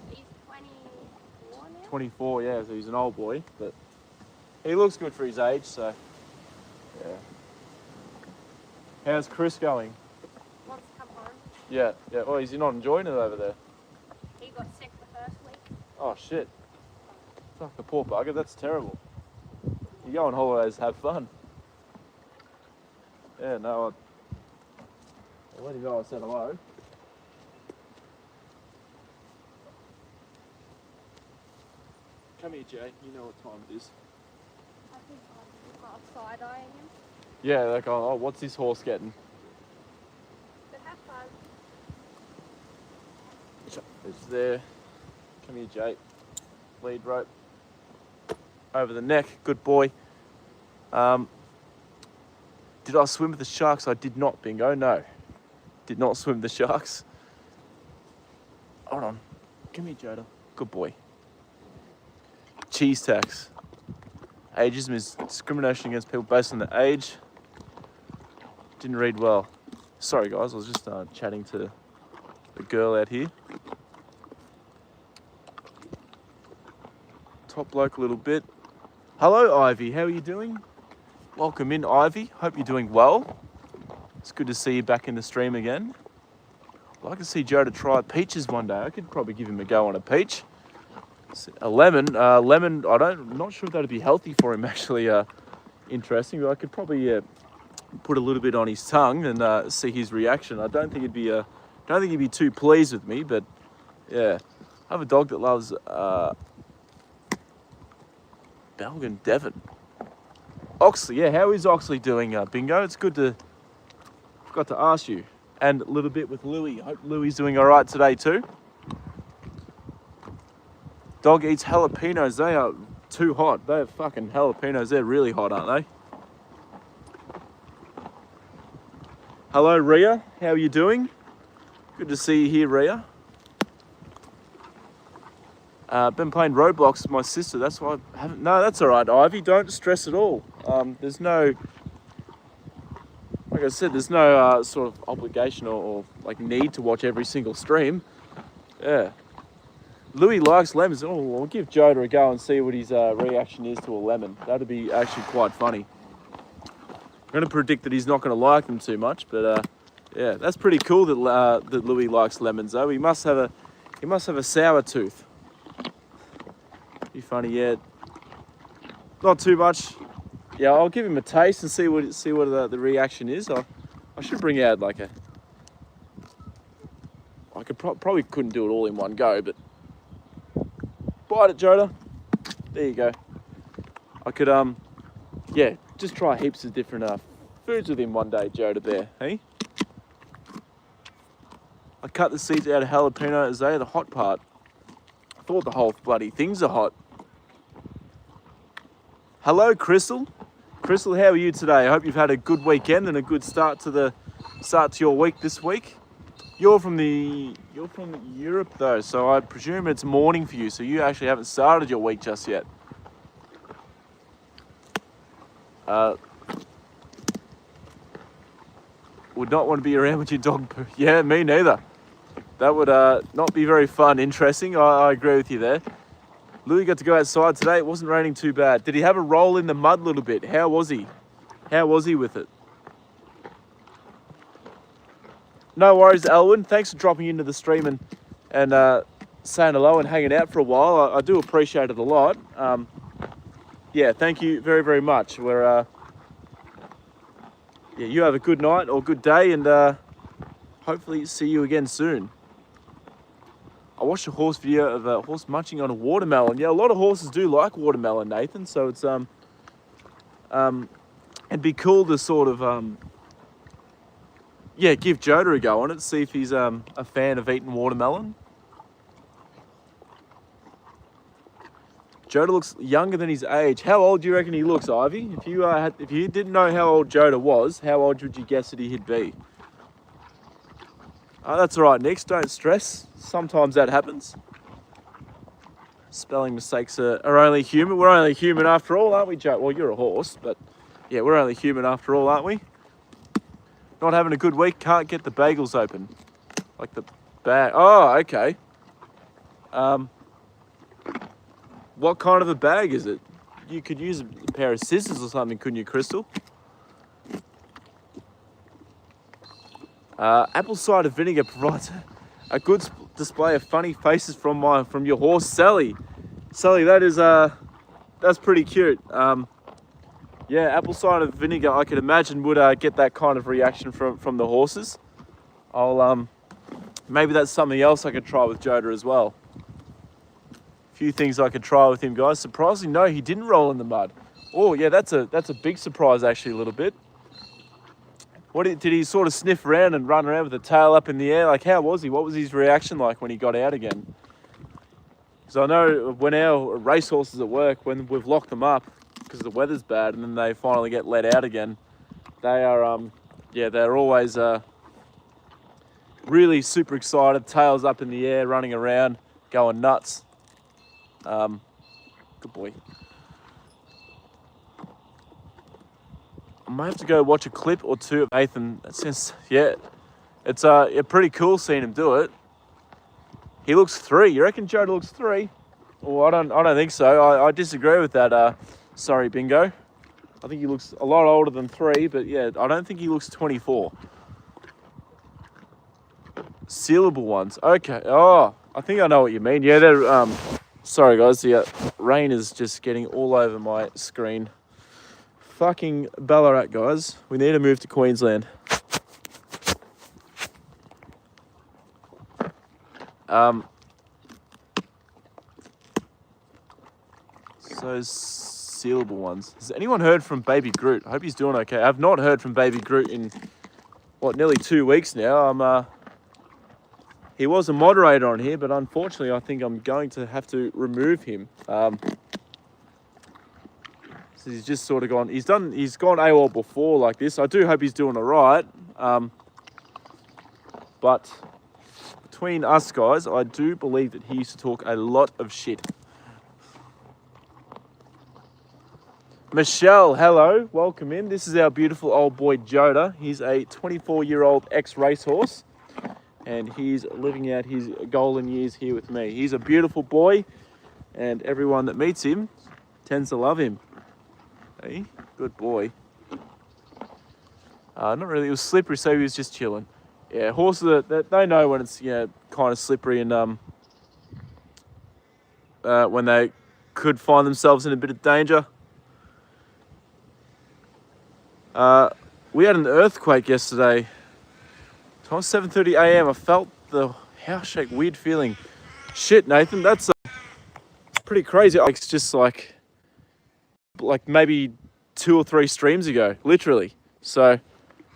He's 24 now? 24, yeah, so he's an old boy, but he looks good for his age, so yeah. How's Chris going? Wants to come home. Yeah, yeah. Oh, is he not enjoying it over there? He got sick the first week. Oh, shit. Fuck, the poor bugger. That's terrible. You go on holidays, have fun. Yeah, no, I'll let him know I said hello. Come here, Jay. You know what time it is. I think I'm not side-eyeing him. Yeah, like, oh, what's this horse getting? But have fun. It's there. Come here, Jay. Lead rope. Over the neck. Good boy. Did I swim with the sharks? I did not, Bingo. No. Did not swim with the sharks. Hold on. Come here, Joda. Good boy. Cheese tax. Ageism is discrimination against people based on their age. Didn't read well. Sorry, guys. I was just chatting to the girl out here. Top bloke a little bit. Hello, Ivy. How are you doing? Welcome in, Ivy. Hope you're doing well. It's good to see you back in the stream again. I'd like to see Joda try peaches one day. I could probably give him a go on a peach. A lemon. Lemon, I'm not sure if that'd be healthy for him, actually. Interesting, but I could probably put a little bit on his tongue and see his reaction. I don't think he'd be too pleased with me, but yeah. I have a dog that loves Belgian Devon. Oxley, yeah, how is Oxley doing, Bingo? It's good to... Forgot to ask you. And a little bit with Louie. Hope Louie's doing all right today too. Dog eats jalapenos. They are too hot. They're fucking jalapenos. They're really hot, aren't they? Hello, Rhea. How are you doing? Good to see you here, Rhea. Been playing Roblox with my sister. That's why I haven't... No, that's all right, Ivy. Don't stress at all. There's no... Like I said, there's no sort of obligation or like need to watch every single stream. Yeah. Louis likes lemons. Oh, we'll give Joda a go and see what his reaction is to a lemon. That'd be actually quite funny. I'm going to predict that he's not going to like them too much, but yeah, that's pretty cool that that Louis likes lemons though. He must have a sour tooth. Be funny, yeah. Not too much. Yeah, I'll give him a taste and see what the reaction is. I should bring out like a... I could probably couldn't do it all in one go, but bite it, Joda. There you go. I could yeah, just try heaps of different foods with him one day, Joda Bear. Hey. I cut the seeds out of jalapeno as they are the hot part. I thought the whole bloody things are hot. Hello, Crystal. Crystal, how are you today? I hope you've had a good weekend and a good start to your week this week. You're from Europe though, so I presume it's morning for you. So you actually haven't started your week just yet. Would not want to be around with your dog poo. Yeah, me neither. That would not be very fun. Interesting. I agree with you there. Louis got to go outside today. It wasn't raining too bad. Did he have a roll in the mud a little bit? How was he? How was he with it? No worries, Elwin. Thanks for dropping into the stream and saying hello and hanging out for a while. I do appreciate it a lot. Yeah, thank you very, very much. Yeah, you have a good night or good day, and hopefully see you again soon. I watched a horse video of a horse munching on a watermelon. Yeah, a lot of horses do like watermelon, Nathan. So it's it'd be cool to sort of yeah, give Joda a go on it. See if he's a fan of eating watermelon. Joda looks younger than his age. How old do you reckon he looks, Ivy? If you didn't know how old Joda was, how old would you guess that he'd be? Oh, that's all right, Nix. Don't stress. Sometimes that happens. Spelling mistakes are only human. We're only human after all, aren't we, Joe? Well, you're a horse, but yeah, we're only human after all, aren't we? Not having a good week. Can't get the bagels open. Like the bag. Oh, okay. What kind of a bag is it? You could use a pair of scissors or something, couldn't you, Crystal? Apple cider vinegar provides a good display of funny faces from your horse, Sally. Sally, that's pretty cute. Yeah, apple cider vinegar, I could imagine would get that kind of reaction from the horses. I'll maybe that's something else I could try with Joda as well. A few things I could try with him, guys. Surprisingly, no, he didn't roll in the mud. Oh yeah, that's a big surprise actually, a little bit. Did he sort of sniff around and run around with the tail up in the air? Like, how was he? What was his reaction like when he got out again? Because I know when our racehorses at work, when we've locked them up because the weather's bad, and then they finally get let out again, they are they're always really super excited, tails up in the air, running around, going nuts. Good boy. I might have to go watch a clip or two of Nathan. Since it's pretty cool seeing him do it. He looks 3. You reckon Joda looks 3? Well, I don't think so. I disagree with that. Sorry, Bingo. I think he looks a lot older than 3, but yeah, I don't think he looks 24. Sealable ones. Okay. Oh, I think I know what you mean. Yeah, they're sorry guys, the rain is just getting all over my screen. Fucking Ballarat, guys. We need to move to Queensland. So sealable ones. Has anyone heard from Baby Groot? I hope he's doing okay. I've not heard from Baby Groot in nearly 2 weeks now. He was a moderator on here, but unfortunately, I think I'm going to have to remove him. So he's just sort of gone. He's gone AWOL before like this. I do hope he's doing all right. But between us guys, I do believe that he used to talk a lot of shit. Michelle, hello, welcome in. This is our beautiful old boy Joda. He's a 24-year-old ex-racehorse, and he's living out his golden years here with me. He's a beautiful boy, and everyone that meets him tends to love him. Hey, good boy. Not really, it was slippery, so he was just chilling. Yeah, horses, they know when it's kind of slippery and when they could find themselves in a bit of danger. We had an earthquake yesterday. Time 7:30 a.m. I felt the house shake, weird feeling. Shit, Nathan, that's pretty crazy. It's just like maybe 2 or 3 streams ago, literally. So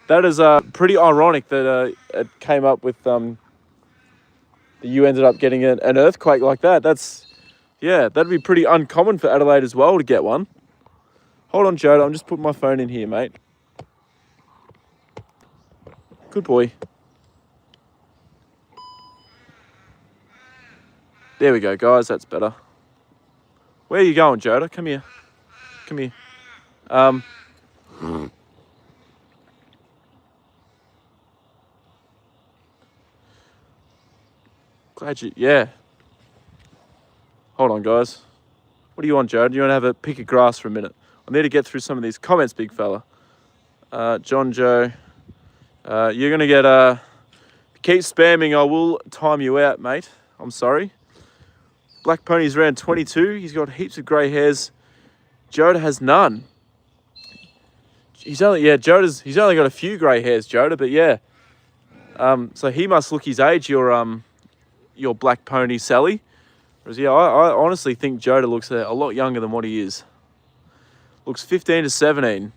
that is pretty ironic that it came up with that you ended up getting an earthquake like that. That'd be pretty uncommon for Adelaide as well to get one. Hold on, Joda, I'm just putting my phone in here, mate. Good boy. There we go, guys. That's better. Where are you going, Joda? Come here. Come here. Glad you... Yeah. Hold on, guys. What do you want, Joda? Do you want to have a pick of grass for a minute? I need to get through some of these comments, big fella. John Joe. You're going to get... keep spamming. I will time you out, mate. I'm sorry. Black Pony's around 22. He's got heaps of grey hairs. Joda has none. He's only got a few grey hairs, Joda, but yeah. So he must look his age, your Black Pony, Sally. Whereas, yeah, I honestly think Joda looks a lot younger than what he is. Looks 15 to 17.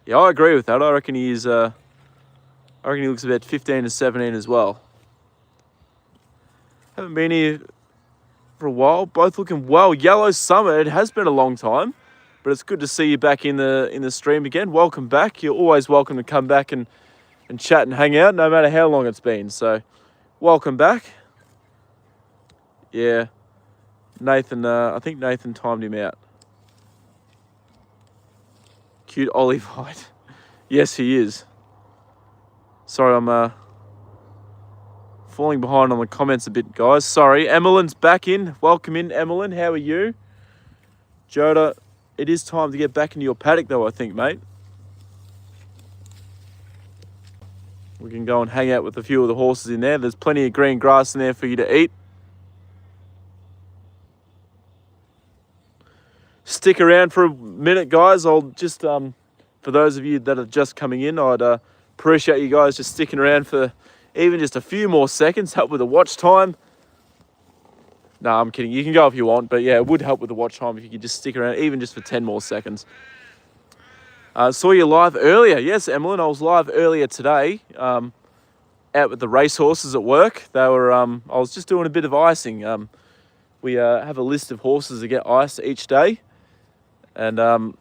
Yeah, I agree with that. I reckon he looks about 15 to 17 as well. Haven't been here for a while. Both looking well. Yellow Summer. It has been a long time, but it's good to see you back in the stream again. Welcome back. You're always welcome to come back and chat and hang out, no matter how long it's been. So, welcome back. Yeah, Nathan. I think Nathan timed him out. Cute olive white. Yes, he is. Sorry, I'm falling behind on the comments a bit, guys. Sorry. Emmeline's back in. Welcome in, Emmeline. How are you? Joda, it is time to get back into your paddock, though, I think, mate. We can go and hang out with a few of the horses in there. There's plenty of green grass in there for you to eat. Stick around for a minute, guys. I'll just, for those of you that are just coming in, I'd appreciate you guys just sticking around for even just a few more seconds. Help with the watch time. No, I'm kidding. You can go if you want, but yeah, it would help with the watch time if you could just stick around even just for 10 more seconds. Saw you live earlier. Yes, Emmeline, I was live earlier today out with the racehorses at work. They were. I was just doing a bit of icing. We have a list of horses that get iced each day. And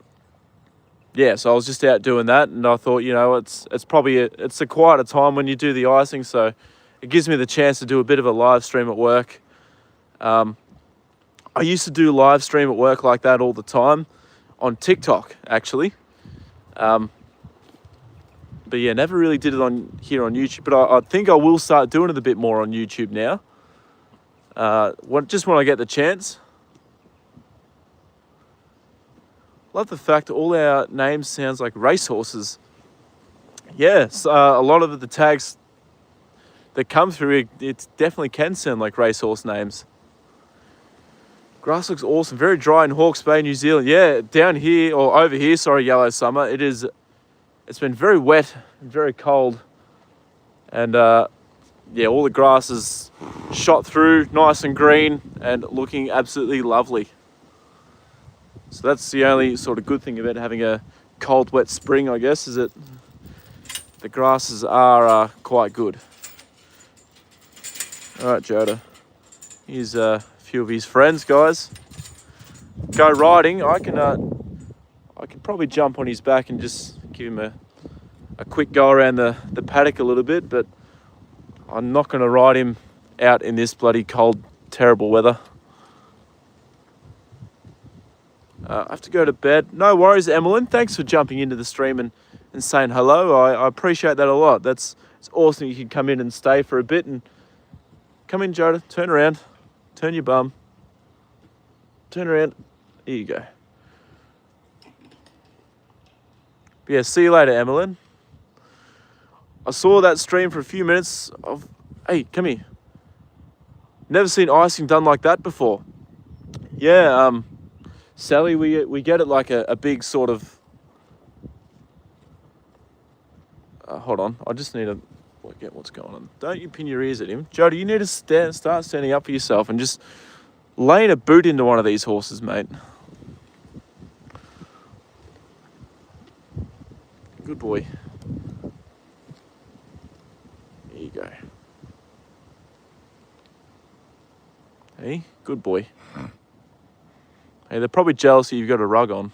yeah, so I was just out doing that, and I thought, you know, it's probably it's a quieter time when you do the icing, so it gives me the chance to do a bit of a live stream at work. I used to do live stream at work like that all the time on TikTok, actually. But yeah, never really did it on here on YouTube. But I think I will start doing it a bit more on YouTube now. Just when I get the chance. Love the fact that all our names sounds like racehorses. Yes, a lot of the tags that come through, it definitely can sound like racehorse names. Grass looks awesome. Very dry in Hawke's Bay, New Zealand. Yeah, down here, or over here, sorry, yellow summer. It's been very wet and very cold. And yeah, all the grass is shot through, nice and green, and looking absolutely lovely. So that's the only sort of good thing about having a cold, wet spring, I guess, is that the grasses are quite good. All right, Joda. Here's a few of his friends, guys. Go riding. I can probably jump on his back and just give him a quick go around the paddock a little bit, but I'm not going to ride him out in this bloody cold, terrible weather. I have to go to bed. No worries, Emmeline. Thanks for jumping into the stream and saying hello. I appreciate that a lot. It's awesome you can come in and stay for a bit. And come in, Joda. Turn around. Turn your bum. Turn around. Here you go. But yeah, see you later, Emmeline. I saw that stream for a few minutes of... Hey, come here. Never seen icing done like that before. Yeah, Sally, we get it like a big sort of... hold on, I just need to get what's going on. Don't you pin your ears at him. Jody, you need to start standing up for yourself and just laying a boot into one of these horses, mate. Good boy. Here you go. Hey, good boy. Hey, they're probably jealous that you've got a rug on.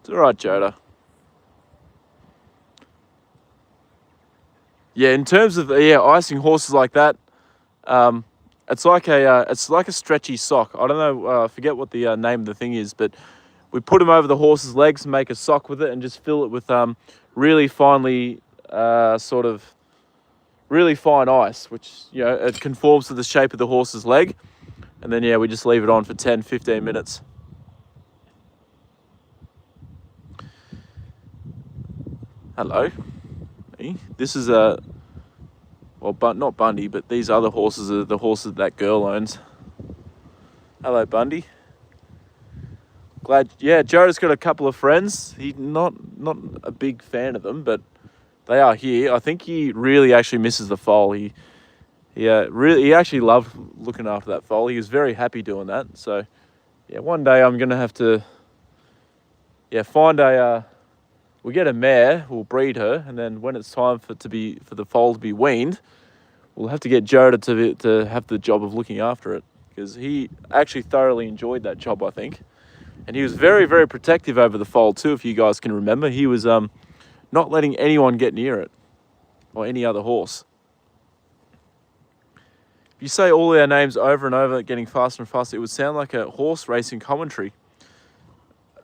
It's all right, Joda. Yeah, in terms of icing horses like that, it's like a stretchy sock. I don't know, I forget what the name of the thing is, but we put them over the horse's legs and make a sock with it and just fill it with really finely, really fine ice, which, you know, it conforms to the shape of the horse's leg. And then, yeah, we just leave it on for 10, 15 minutes. Hello. Hey, this is not Bundy, but these other horses are the horses that girl owns. Hello, Bundy. Glad, yeah, Joda's got a couple of friends. He's not a big fan of them, but they are here. I think he really actually misses the foal. He actually loved looking after that foal. He was very happy doing that. So, yeah, one day I'm gonna have to, find we'll get a mare, we'll breed her, and then when it's time for the foal to be weaned, we'll have to get Joda to have the job of looking after it, because he actually thoroughly enjoyed that job, I think. And he was very, very protective over the foal too, if you guys can remember. He was not letting anyone get near it, or any other horse. If you say all our names over and over, getting faster and faster, it would sound like a horse racing commentary.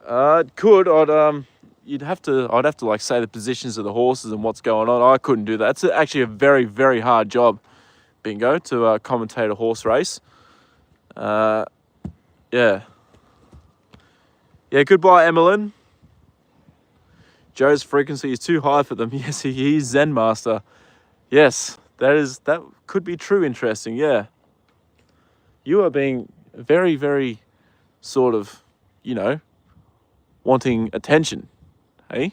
It could. I'd have to like say the positions of the horses and what's going on. I couldn't do that. It's actually a very, very hard job, Bingo, to commentate a horse race. Yeah. Yeah, goodbye, Emmeline. Joe's frequency is too high for them. Yes, he is Zen Master. Yes, that could be true. Interesting, yeah. You are being very, very sort of, wanting attention, hey?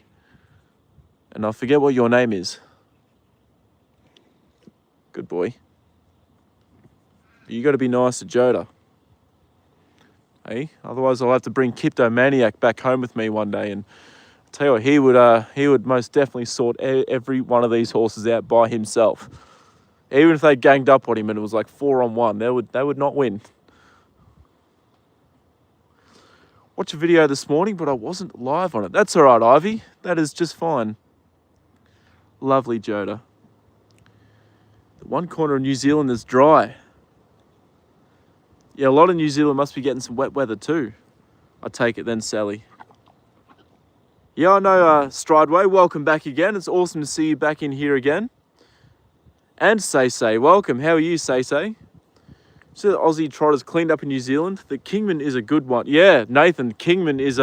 And I forget what your name is. Good boy. But you got to be nice to Joda, hey? Otherwise, I'll have to bring Kiptomaniac back home with me one day, and I'll tell you what, he would most definitely sort every one of these horses out by himself. Even if they ganged up on him and it was like 4-on-1, they would not win. Watched a video this morning, but I wasn't live on it. That's all right, Ivy. That is just fine. Lovely Joda. The one corner of New Zealand is dry. Yeah, a lot of New Zealand must be getting some wet weather too. I take it then, Sally. Yeah, I know, Strideway. Welcome back again. It's awesome to see you back in here again. And Say, welcome. How are you, Say? So the Aussie trotters cleaned up in New Zealand. The Kingman is a good one. Yeah, Nathan, Kingman is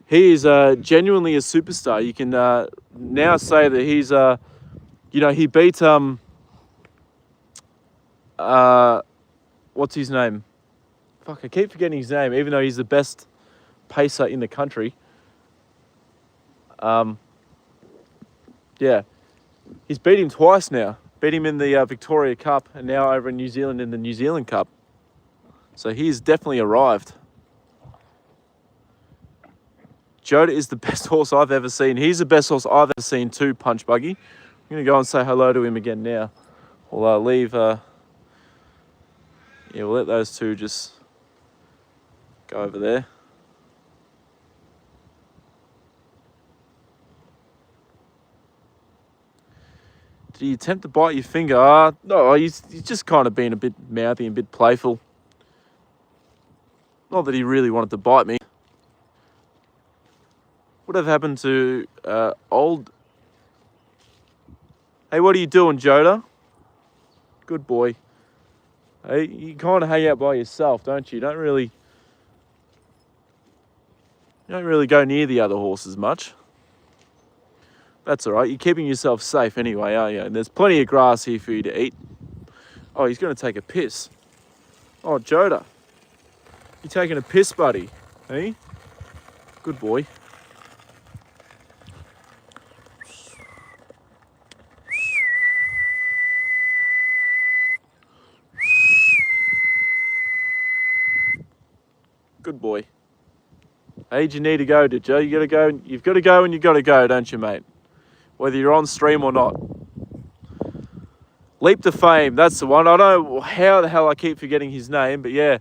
he is genuinely a superstar. You can now say that he's he beat what's his name? Fuck, I keep forgetting his name, even though he's the best pacer in the country. Yeah, he's beat him twice now. Beat him in the Victoria Cup, and now over in New Zealand in the New Zealand Cup. So he's definitely arrived. Joda is the best horse I've ever seen. He's the best horse I've ever seen too, Punch Buggy. I'm going to go and say hello to him again now. We'll leave... yeah, we'll let those two just go over there. Did he attempt to bite your finger? No, he's just kind of being a bit mouthy and a bit playful. Not that he really wanted to bite me. What have happened to old... Hey, what are you doing, Joda? Good boy. Hey, you kind of hang out by yourself, don't you? You don't really go near the other horses much. That's all right. You're keeping yourself safe anyway, aren't you? And there's plenty of grass here for you to eat. Oh, he's going to take a piss. Oh, Joda. You taking a piss, buddy? Hey? Good boy. Good boy. Hey, did you need to go, did you? You gotta go. You've got to go and you got to go, don't you, mate? Whether you're on stream or not. Leap to Fame, that's the one. I don't know how the hell I keep forgetting his name, but yeah,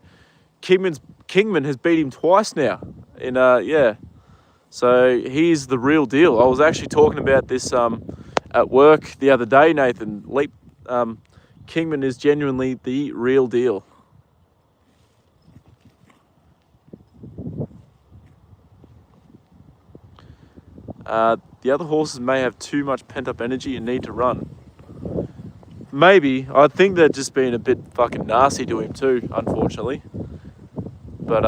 Kingman has beat him twice now. Yeah, so he's the real deal. I was actually talking about this at work the other day, Nathan. Kingman is genuinely the real deal. The other horses may have too much pent-up energy and need to run. Maybe. I think they're just being a bit fucking nasty to him too, unfortunately. But,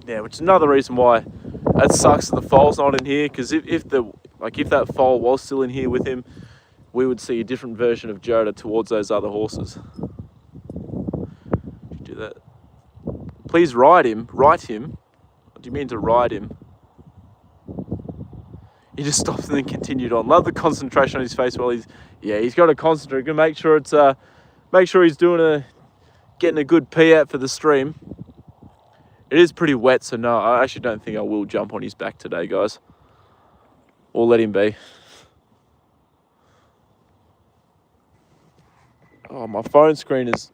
yeah, which is another reason why it sucks that the foal's not in here, because if that foal was still in here with him, we would see a different version of Joda towards those other horses. Do that. Please ride him. What do you mean to ride him? He just stopped and then continued on. Love the concentration on his face while he's got to concentrate. Gonna make sure he's getting a good pee out for the stream. It is pretty wet, so no, I actually don't think I will jump on his back today, guys. Or let him be. Oh, my phone screen is...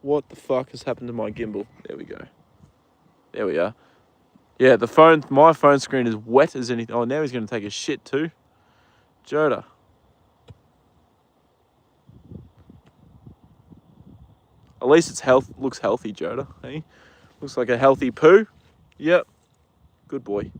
What the fuck has happened to my gimbal? There we go. There we are. Yeah, my phone screen is wet as anything. Oh, now he's going to take a shit too. Joda. At least looks healthy, Joda. Hey? Looks like a healthy poo. Yep. Good boy.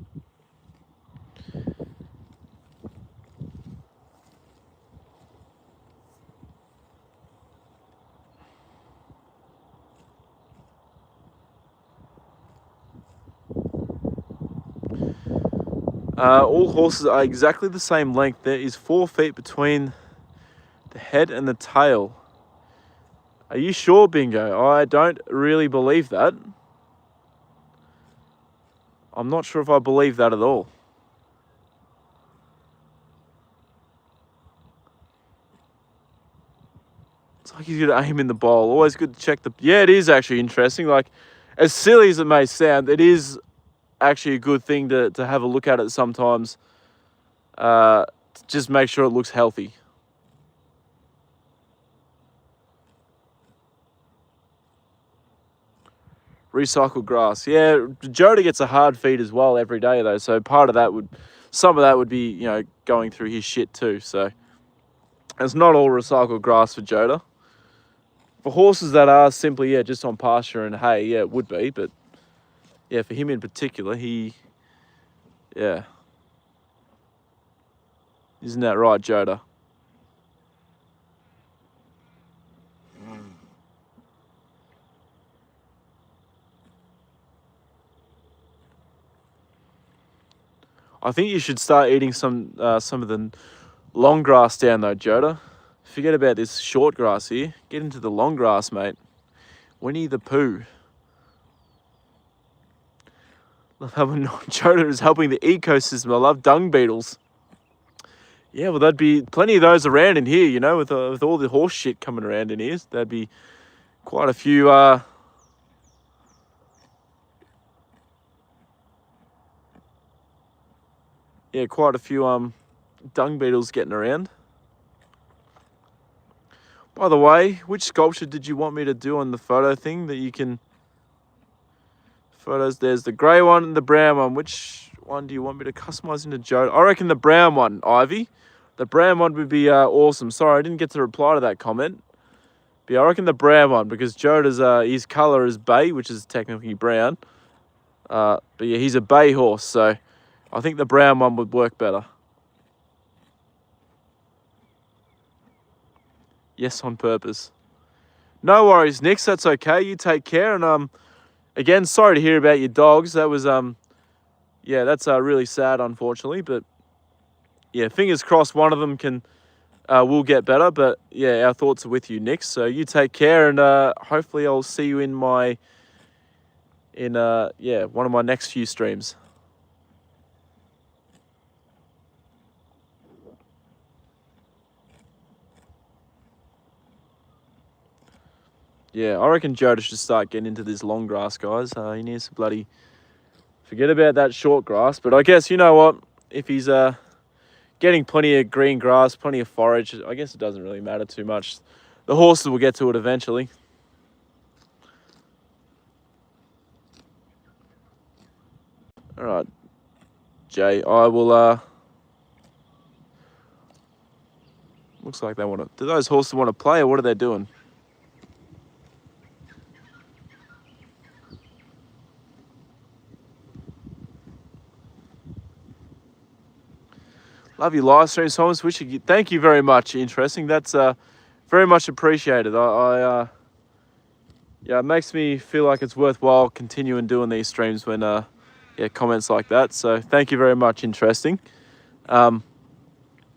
All horses are exactly the same length. There is 4 feet between the head and the tail. Are you sure, Bingo? I don't really believe that. I'm not sure if I believe that at all. It's like he's going to aim in the bowl. Always good to check the... Yeah, it is actually interesting. Like, as silly as it may sound, it is actually a good thing to have a look at it sometimes. Just make sure it looks healthy. Recycled grass. Yeah, Joda gets a hard feed as well every day though. So part of that some of that would be, going through his shit too. So it's not all recycled grass for Joda. For horses that are simply, just on pasture and hay, it would be. But yeah, for him in particular, isn't that right, Joda? I think you should start eating some of the long grass down though, Joda. Forget about this short grass here. Get into the long grass, mate. Winnie the Pooh. Love how Joda is helping the ecosystem. I love dung beetles. Yeah, well, there'd be plenty of those around in here, with all the horse shit coming around in here. There'd be quite a few, dung beetles getting around. By the way, which sculpture did you want me to do on the photo thing that you can... Photos, there's the grey one and the brown one. Which one do you want me to customize into Joda? I reckon the brown one, Ivy. The brown one would be awesome. Sorry, I didn't get to reply to that comment. But yeah, I reckon the brown one, because Joda's his colour is bay, which is technically brown. But yeah, he's a bay horse, so I think the brown one would work better. Yes, on purpose. No worries, Nix. That's okay. You take care. And again, sorry to hear about your dogs. That was that's really sad, unfortunately. But yeah, fingers crossed one of them will get better. But yeah, our thoughts are with you, Nix. So you take care, and hopefully I'll see you in one of my next few streams. Yeah, I reckon Joda should start getting into this long grass, guys. He needs to bloody forget about that short grass. But I guess, you know what? If he's getting plenty of green grass, plenty of forage, I guess it doesn't really matter too much. The horses will get to it eventually. All right, Jay, I will... Looks like they want to... Do those horses want to play, or what are they doing? Love your live stream, Thomas. Thank you very much. Interesting. That's very much appreciated. It makes me feel like it's worthwhile continuing doing these streams when comments like that. So thank you very much. Interesting. I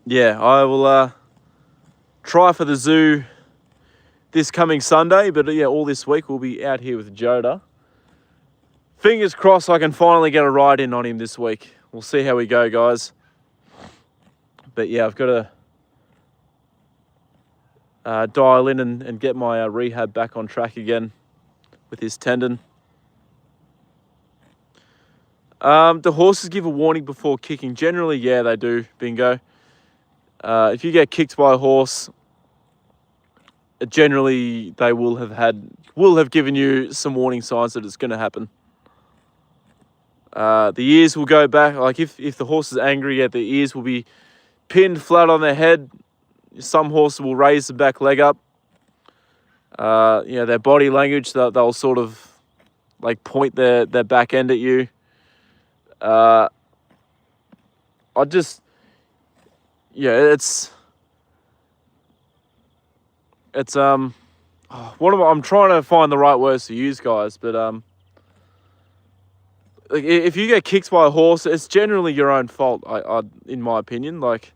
will try for the zoo this coming Sunday, but all this week we'll be out here with Joda. Fingers crossed I can finally get a ride in on him this week. We'll see how we go, guys. But yeah, I've got to dial in and get my rehab back on track again with his tendon. The horses give a warning before kicking. Generally, yeah, they do, Bingo. If you get kicked by a horse, generally they will have given you some warning signs that it's going to happen. The ears will go back. Like if the horse is angry, the ears will be pinned flat on their head. Some horses will raise the back leg up. Their body language, they'll sort of like point their back end at you. I'm trying to find the right words to use, guys, but like, if you get kicked by a horse, it's generally your own fault. In my opinion, like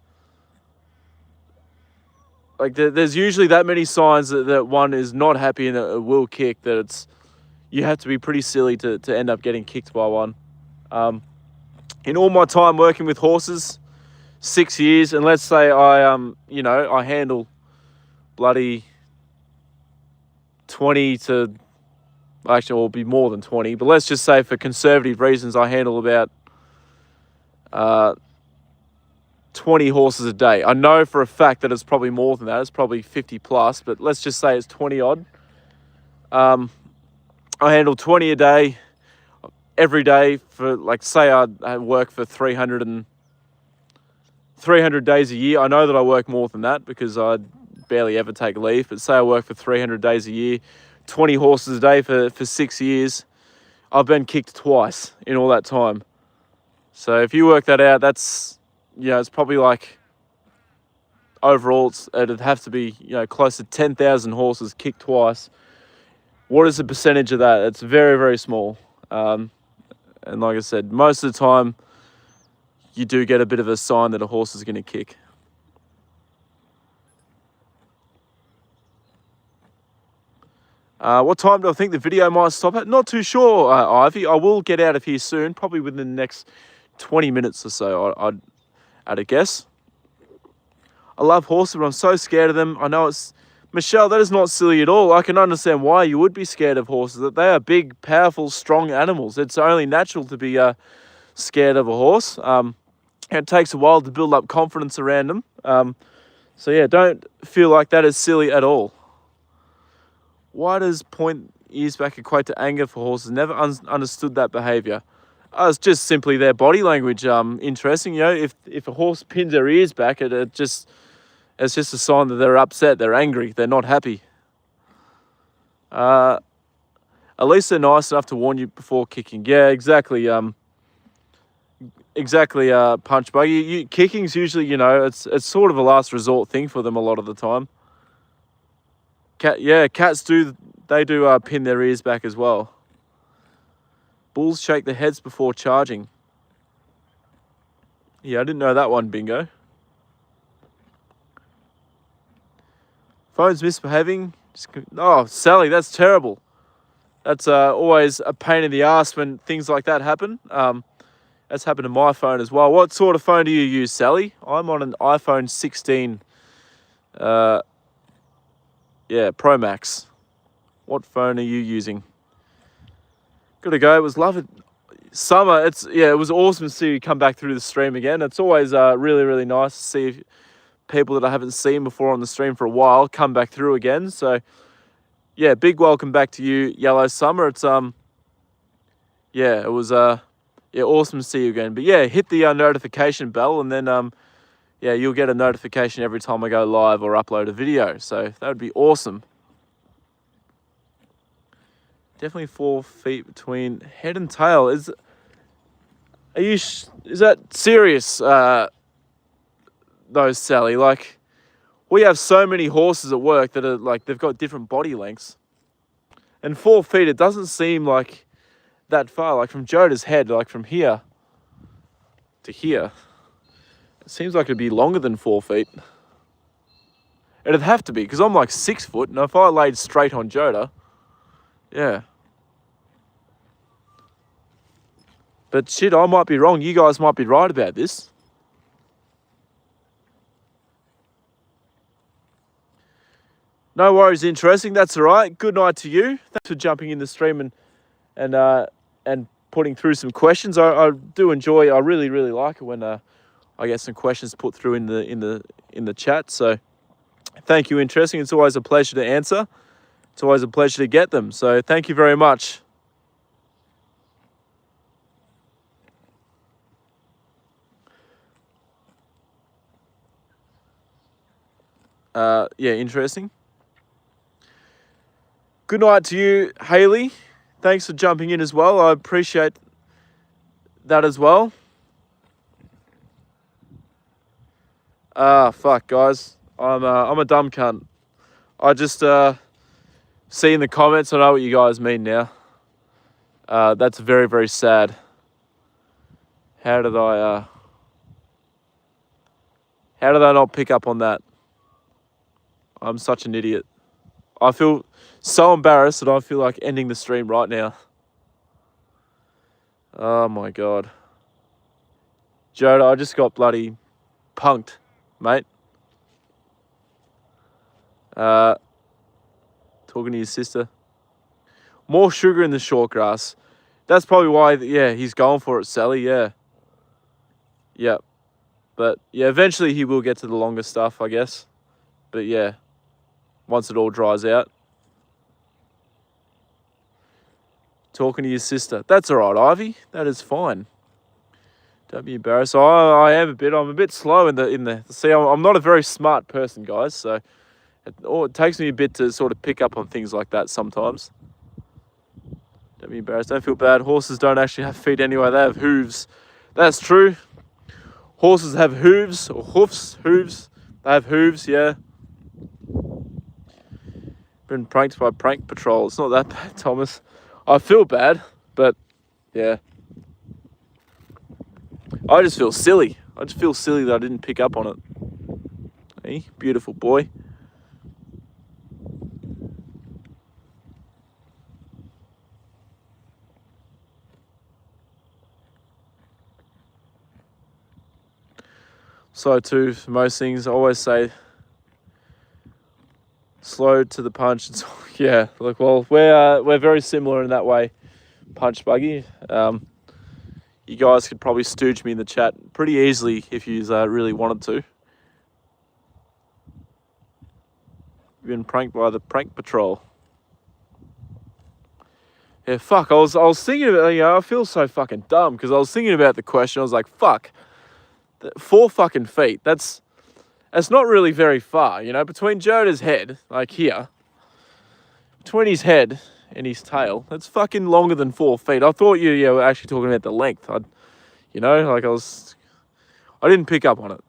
there's usually that many signs that one is not happy and it will kick, that you have to be pretty silly to end up getting kicked by one. In all my time working with horses, 6 years, and let's say I handle bloody 20 to, actually, it'll be more than 20, but let's just say for conservative reasons, I handle about 20 horses a day. I know for a fact that it's probably more than that. It's probably 50 plus, but let's just say it's 20 odd. I handle 20 a day, every day for, like, say I work for 300 days a year. I know that I work more than that because I barely ever take leave, but say I work for 300 days a year, 20 horses a day for 6 years. I've been kicked twice in all that time. So if you work that out, that's, it's probably like, overall, it'd have to be, close to 10,000 horses kicked twice. What is the percentage of that? It's very, very small. And like I said, most of the time, you do get a bit of a sign that a horse is going to kick. What time do I think the video might stop at? Not too sure, Ivy. I will get out of here soon, probably within the next 20 minutes or so, I'd at a guess. I love horses, but I'm so scared of them. I know it's... Michelle, that is not silly at all. I can understand why you would be scared of horses. That they are big, powerful, strong animals. It's only natural to be scared of a horse. It takes a while to build up confidence around them. So yeah, don't feel like that is silly at all. Why does point ears back equate to anger for horses? Never understood that behaviour. It's just simply their body language. Interesting, if a horse pins their ears back, it's just a sign that they're upset, they're angry, they're not happy. At least they're nice enough to warn you before kicking. Yeah, exactly. Punch buggy. Kicking's usually, it's sort of a last resort thing for them a lot of the time. Cats do pin their ears back as well. Bulls shake their heads before charging. Yeah, I didn't know that one, Bingo. Phone's misbehaving. Oh, Sally, that's terrible. That's always a pain in the ass when things like that happen. That's happened to my phone as well. What sort of phone do you use, Sally? I'm on an iPhone 16. Pro Max. What phone are you using? Gotta go. It was lovely. Summer. It was awesome to see you come back through the stream again. It's always really, really nice to see people that I haven't seen before on the stream for a while come back through again. So yeah, big welcome back to you, Yellow Summer. It's it was awesome to see you again. But yeah, hit the notification bell, and then you'll get a notification every time I go live or upload a video. So that would be awesome. Definitely 4 feet between head and tail. Is that serious? Though, Sally, like, we have so many horses at work that are like, they've got different body lengths, and 4 feet, it doesn't seem like that far. Like from Joda's head, like from here to here, it seems like it'd be longer than 4 feet. It'd have to be, because I'm like 6 foot, and if I laid straight on Joda, yeah. But shit, I might be wrong. You guys might be right about this. No worries, interesting. That's all right. Good night to you. Thanks for jumping in the stream and putting through some questions. I do enjoy. I really, really like it when I get some questions put through in the chat. So thank you, interesting. It's always a pleasure to answer. It's always a pleasure to get them. So thank you very much. Interesting. Good night to you, Haley. Thanks for jumping in as well. I appreciate that as well. Fuck, guys. I'm a dumb cunt. I just see in the comments. I know what you guys mean now. That's very, very sad. How did I not pick up on that? I'm such an idiot. I feel so embarrassed that I feel like ending the stream right now. Oh my God. Joda, I just got bloody punked, mate. Talking to your sister. More sugar in the short grass. That's probably why, yeah, he's going for it, Sally, yeah. Yep. But, yeah, eventually he will get to the longer stuff, I guess. But, yeah, once it all dries out. Talking to your sister. That's all right, Ivy. That is fine. Don't be embarrassed. I am a bit. I'm a bit slow in the. See, I'm not a very smart person, guys. So it takes me a bit to sort of pick up on things like that sometimes. Don't be embarrassed. Don't feel bad. Horses don't actually have feet anyway. They have hooves. That's true. Horses have hooves or hoofs. Hooves. They have hooves. Yeah. Been pranked by Prank Patrol. It's not that bad, Thomas. I feel bad, but yeah. I just feel silly. I just feel silly that I didn't pick up on it. Hey, beautiful boy. So too, for most things, I always say slow to the punch. It's, yeah, like, well, we're very similar in that way, Punch Buggy. You guys could probably stooge me in the chat pretty easily if you really wanted to. You've been pranked by the Prank Patrol. Yeah, fuck. I was thinking about, I feel so fucking dumb because I was thinking about the question. I was like, fuck, 4 fucking feet. That's not really very far, between Joda's head, like here, between his head and his tail, that's fucking longer than 4 feet. I thought you were actually talking about the length. I didn't pick up on it.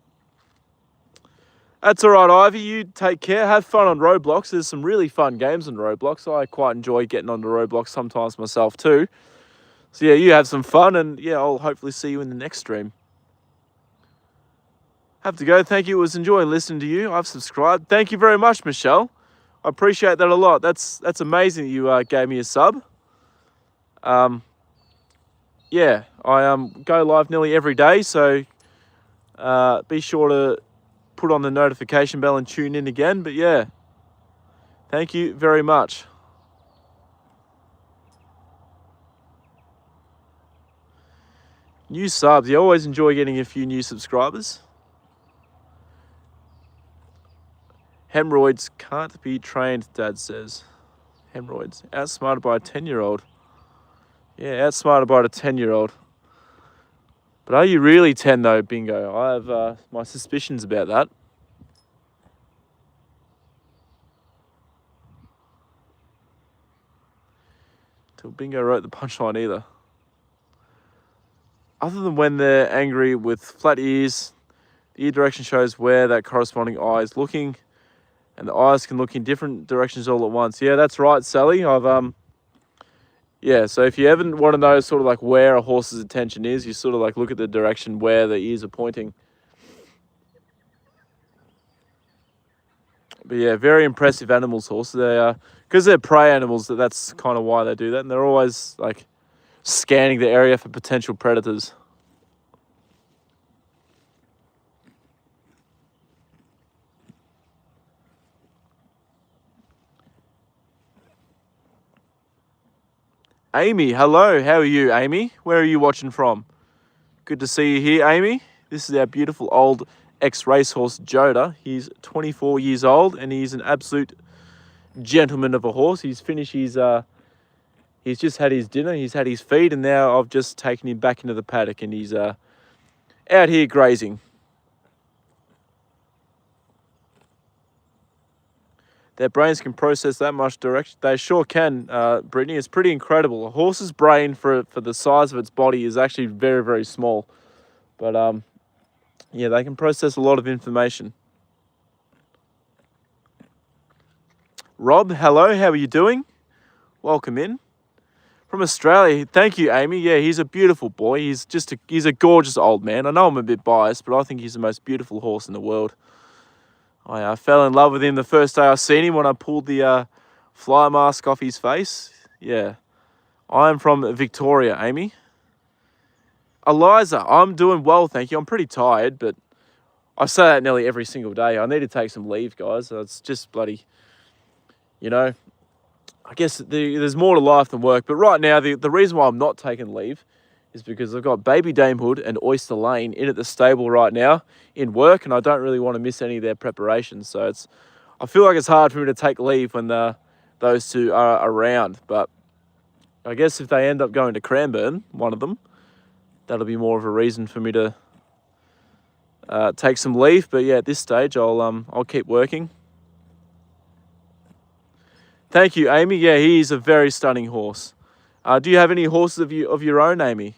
That's all right, Ivy. You take care. Have fun on Roblox. There's some really fun games on Roblox. I quite enjoy getting onto Roblox sometimes myself too. So yeah, you have some fun, and yeah, I'll hopefully see you in the next stream. Have to go. Thank you. It was enjoying listening to you. I've subscribed. Thank you very much, Michelle. I appreciate that a lot. That's amazing that you gave me a sub. Yeah, I go live nearly every day, so be sure to put on the notification bell and tune in again. But yeah, thank you very much. New subs. You always enjoy getting a few new subscribers. Hemorrhoids can't be trained, Dad says. Hemorrhoids. Outsmarted by a 10-year-old. Yeah, outsmarted by a 10-year-old. But are you really 10 though, Bingo? I have my suspicions about that. Till Bingo wrote the punchline either. Other than when they're angry with flat ears, the ear direction shows where that corresponding eye is looking, and the eyes can look in different directions all at once. Yeah, that's right, Sally. Yeah, so if you ever want to know sort of like where a horse's attention is, you sort of like look at the direction where the ears are pointing. But yeah, very impressive animals, horses. They are, because they're prey animals, that's kind of why they do that. And they're always like scanning the area for potential predators. Amy, hello. How are you, Amy? Where are you watching from? Good to see you here, Amy. This is our beautiful old ex-racehorse, Joda. He's 24 years old, and he's an absolute gentleman of a horse. He's finished his... He's just had his dinner, he's had his feed, and now I've just taken him back into the paddock, and he's out here grazing. Their brains can process that much direction. They sure can, Brittany. It's pretty incredible. A horse's brain, for the size of its body, is actually very, very small. But, yeah, they can process a lot of information. Rob, hello. How are you doing? Welcome in. From Australia. Thank you, Amy. Yeah, he's a beautiful boy. He's a gorgeous old man. I know I'm a bit biased, but I think he's the most beautiful horse in the world. I fell in love with him the first day I seen him when I pulled the fly mask off his face. Yeah. I'm from Victoria, Amy. Eliza, I'm doing well, thank you. I'm pretty tired, but I say that nearly every single day. I need to take some leave, guys. It's just bloody, you know, I guess there's more to life than work. But right now, the reason why I'm not taking leave is because I've got Baby Dame Hood and Oyster Lane in at the stable right now in work, and I don't really want to miss any of their preparations. So I feel like it's hard for me to take leave when those two are around. But I guess if they end up going to Cranbourne, one of them, that'll be more of a reason for me to take some leave. But yeah, at this stage, I'll keep working. Thank you, Amy. Yeah, he is a very stunning horse. Do you have any horses of your own, Amy?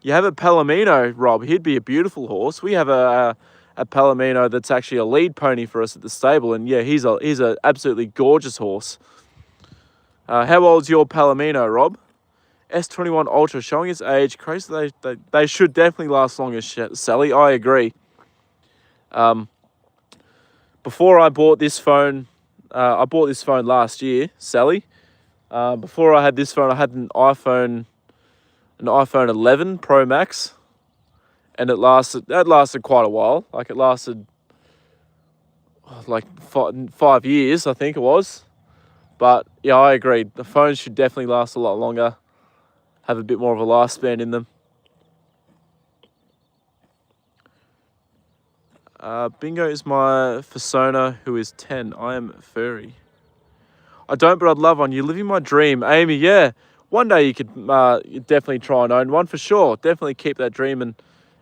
You have a Palomino, Rob. He'd be a beautiful horse. We have a Palomino that's actually a lead pony for us at the stable, and yeah, he's a absolutely gorgeous horse. How old's your Palomino, Rob? S21 Ultra, showing its age. Crazy, they should definitely last longer, Sally. I agree. Before I bought this phone, I bought this phone last year, Sally. Before I had this phone, I had an iPhone 11 Pro Max, and that lasted quite a while. Like it lasted like 5 years, I think it was. But yeah, I agree. The phones should definitely last a lot longer, have a bit more of a lifespan in them. Bingo is my persona who is 10. I am furry. I don't, but I'd love one. You're living my dream. Amy, yeah. One day you could definitely try and own one for sure. Definitely keep that dream and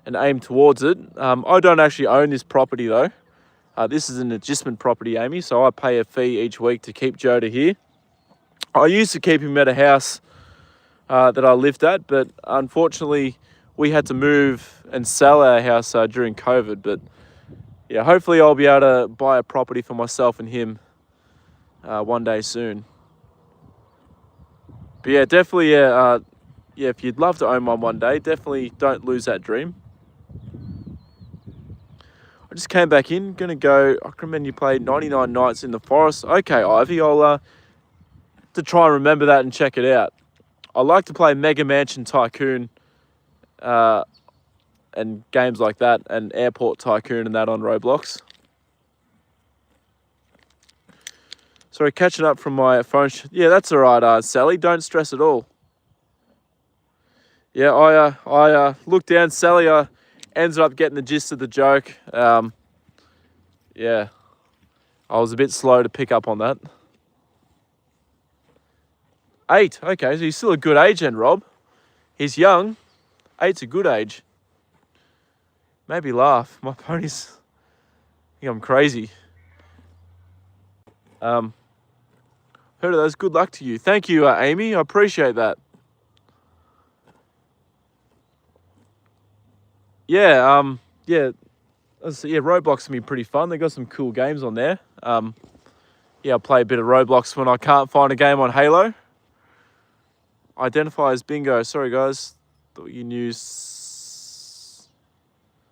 aim towards it. I don't actually own this property though. This is an adjustment property, Amy, so I pay a fee each week to keep Joda here. I used to keep him at a house that I lived at, but unfortunately we had to move and sell our house during COVID. But yeah, hopefully I'll be able to buy a property for myself and him one day soon. But yeah, definitely, yeah, if you'd love to own one day, definitely don't lose that dream. I just came back in, gonna go, I recommend you play 99 Nights in the Forest. Okay, Ivy, I'll to try and remember that and check it out. I like to play Mega Mansion Tycoon and games like that, and Airport Tycoon and that on Roblox. Sorry, catching up from my phone. Yeah, that's all right, Sally. Don't stress at all. Yeah, I looked down, Sally. I ended up getting the gist of the joke. Yeah, I was a bit slow to pick up on that. 8. Okay, so he's still a good age then, Rob. He's young. 8's a good age. Maybe laugh. My ponies. I think I'm crazy. Heard of those. Good luck to you. Thank you, Amy. I appreciate that. Yeah, yeah, Roblox can be pretty fun. They got some cool games on there. Yeah, I play a bit of Roblox when I can't find a game on Halo. Identify as bingo. Sorry, guys. Thought you knew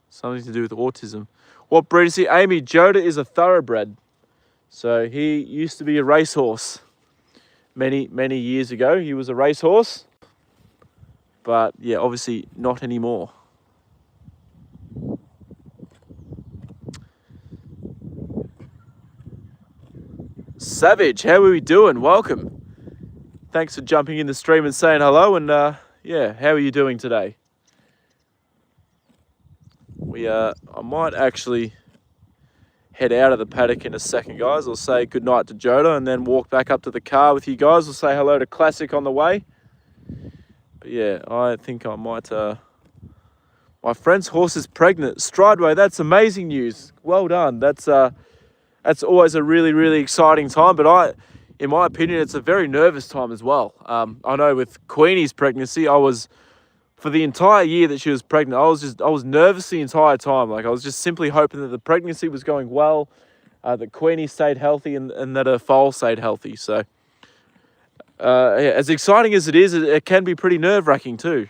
something to do with autism. What breed is he? Amy, Joda is a thoroughbred. So he used to be a racehorse. Many years ago, he was a racehorse. But yeah, obviously not anymore. Savage, how are we doing? Welcome. Thanks for jumping in the stream and saying hello. And yeah, how are you doing today? I might actually head out of the paddock in a second, guys. I'll say goodnight to Joda and then walk back up to the car with you guys. I'll say hello to Classic on the way. But yeah, I think I might... my friend's horse is pregnant. Strideway, that's amazing news. Well done. That's always a really, really exciting time. But in my opinion, it's a very nervous time as well. I know with Queenie's pregnancy, for the entire year that she was pregnant, I was nervous the entire time. Like I was just simply hoping that the pregnancy was going well, that Queenie stayed healthy and that her foal stayed healthy. So Yeah, as exciting as it is, it can be pretty nerve-wracking too.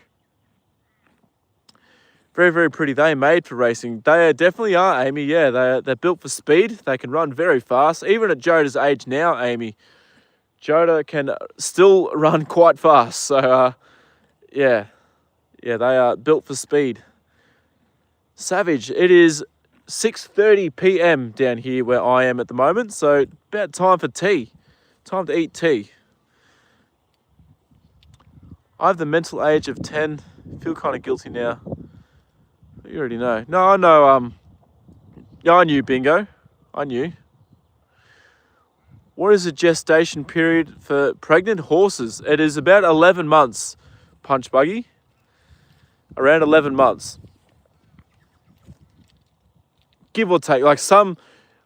Very, very pretty. They made for racing. They definitely are, Amy. Yeah, they're built for speed. They can run very fast. Even at Joda's age now, Amy, Joda can still run quite fast. So, yeah, they are built for speed. Savage. It is 6:30 p.m. down here where I am at the moment. So about time for tea. Time to eat tea. I have the mental age of 10. Feel kind of guilty now. You already know. No, I know. Yeah, I knew, Bingo. I knew. What is the gestation period for pregnant horses? It is about 11 months, Punch Buggy. Around 11 months. Give or take. Like some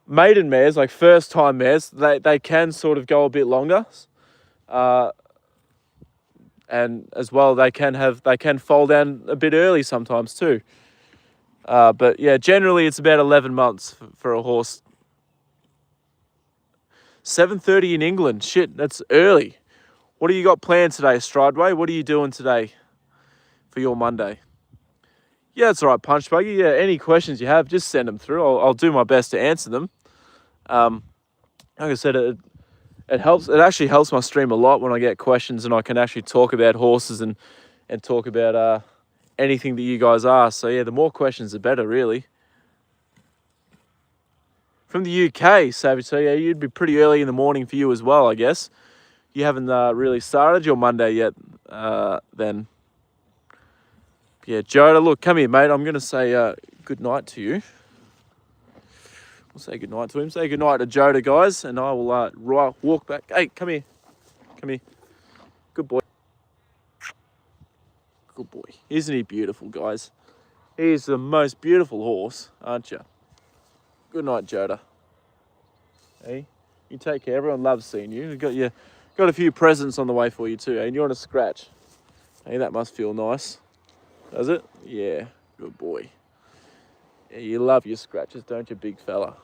maiden mares, like first time mares, they can sort of go a bit longer. And as well, they can fall down a bit early sometimes too. But yeah, generally it's about 11 months for a horse. 7:30 in England. Shit, that's early. What do you got planned today, Strideway? What are you doing today for your Monday? Yeah, that's all right, Punch Buggy. Yeah, any questions you have, just send them through. I'll do my best to answer them. Like I said, it helps. It actually helps my stream a lot when I get questions and I can actually talk about horses and talk about anything that you guys ask. So yeah, the more questions, the better, really. From the UK, Savage. So yeah, you'd be pretty early in the morning for you as well, I guess. You haven't really started your Monday yet, then. Yeah, Joda, look, come here, mate. I'm going to say good night to you. We'll say good night to him. Say good night to Joda, guys, and I will walk back. Hey, come here. Come here. Good boy. Good boy. Isn't he beautiful, guys? He is the most beautiful horse, aren't you? Good night, Joda. Hey, you take care. Everyone loves seeing you. We've got a few presents on the way for you too, and you want a scratch. Hey, that must feel nice. Does it? Yeah, good boy. Yeah, you love your scratches, don't you, big fella?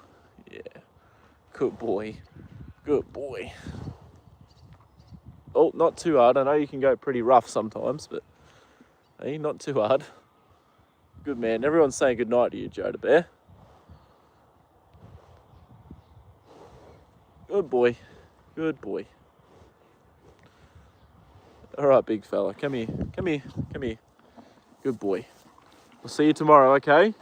Yeah, good boy. Good boy. Oh, not too hard. I know you can go pretty rough sometimes, but hey, not too hard. Good man. Everyone's saying good night to you, Joda Bear. Good boy. Good boy. All right, big fella. Come here. Come here. Come here. Good boy. We'll see you tomorrow, okay?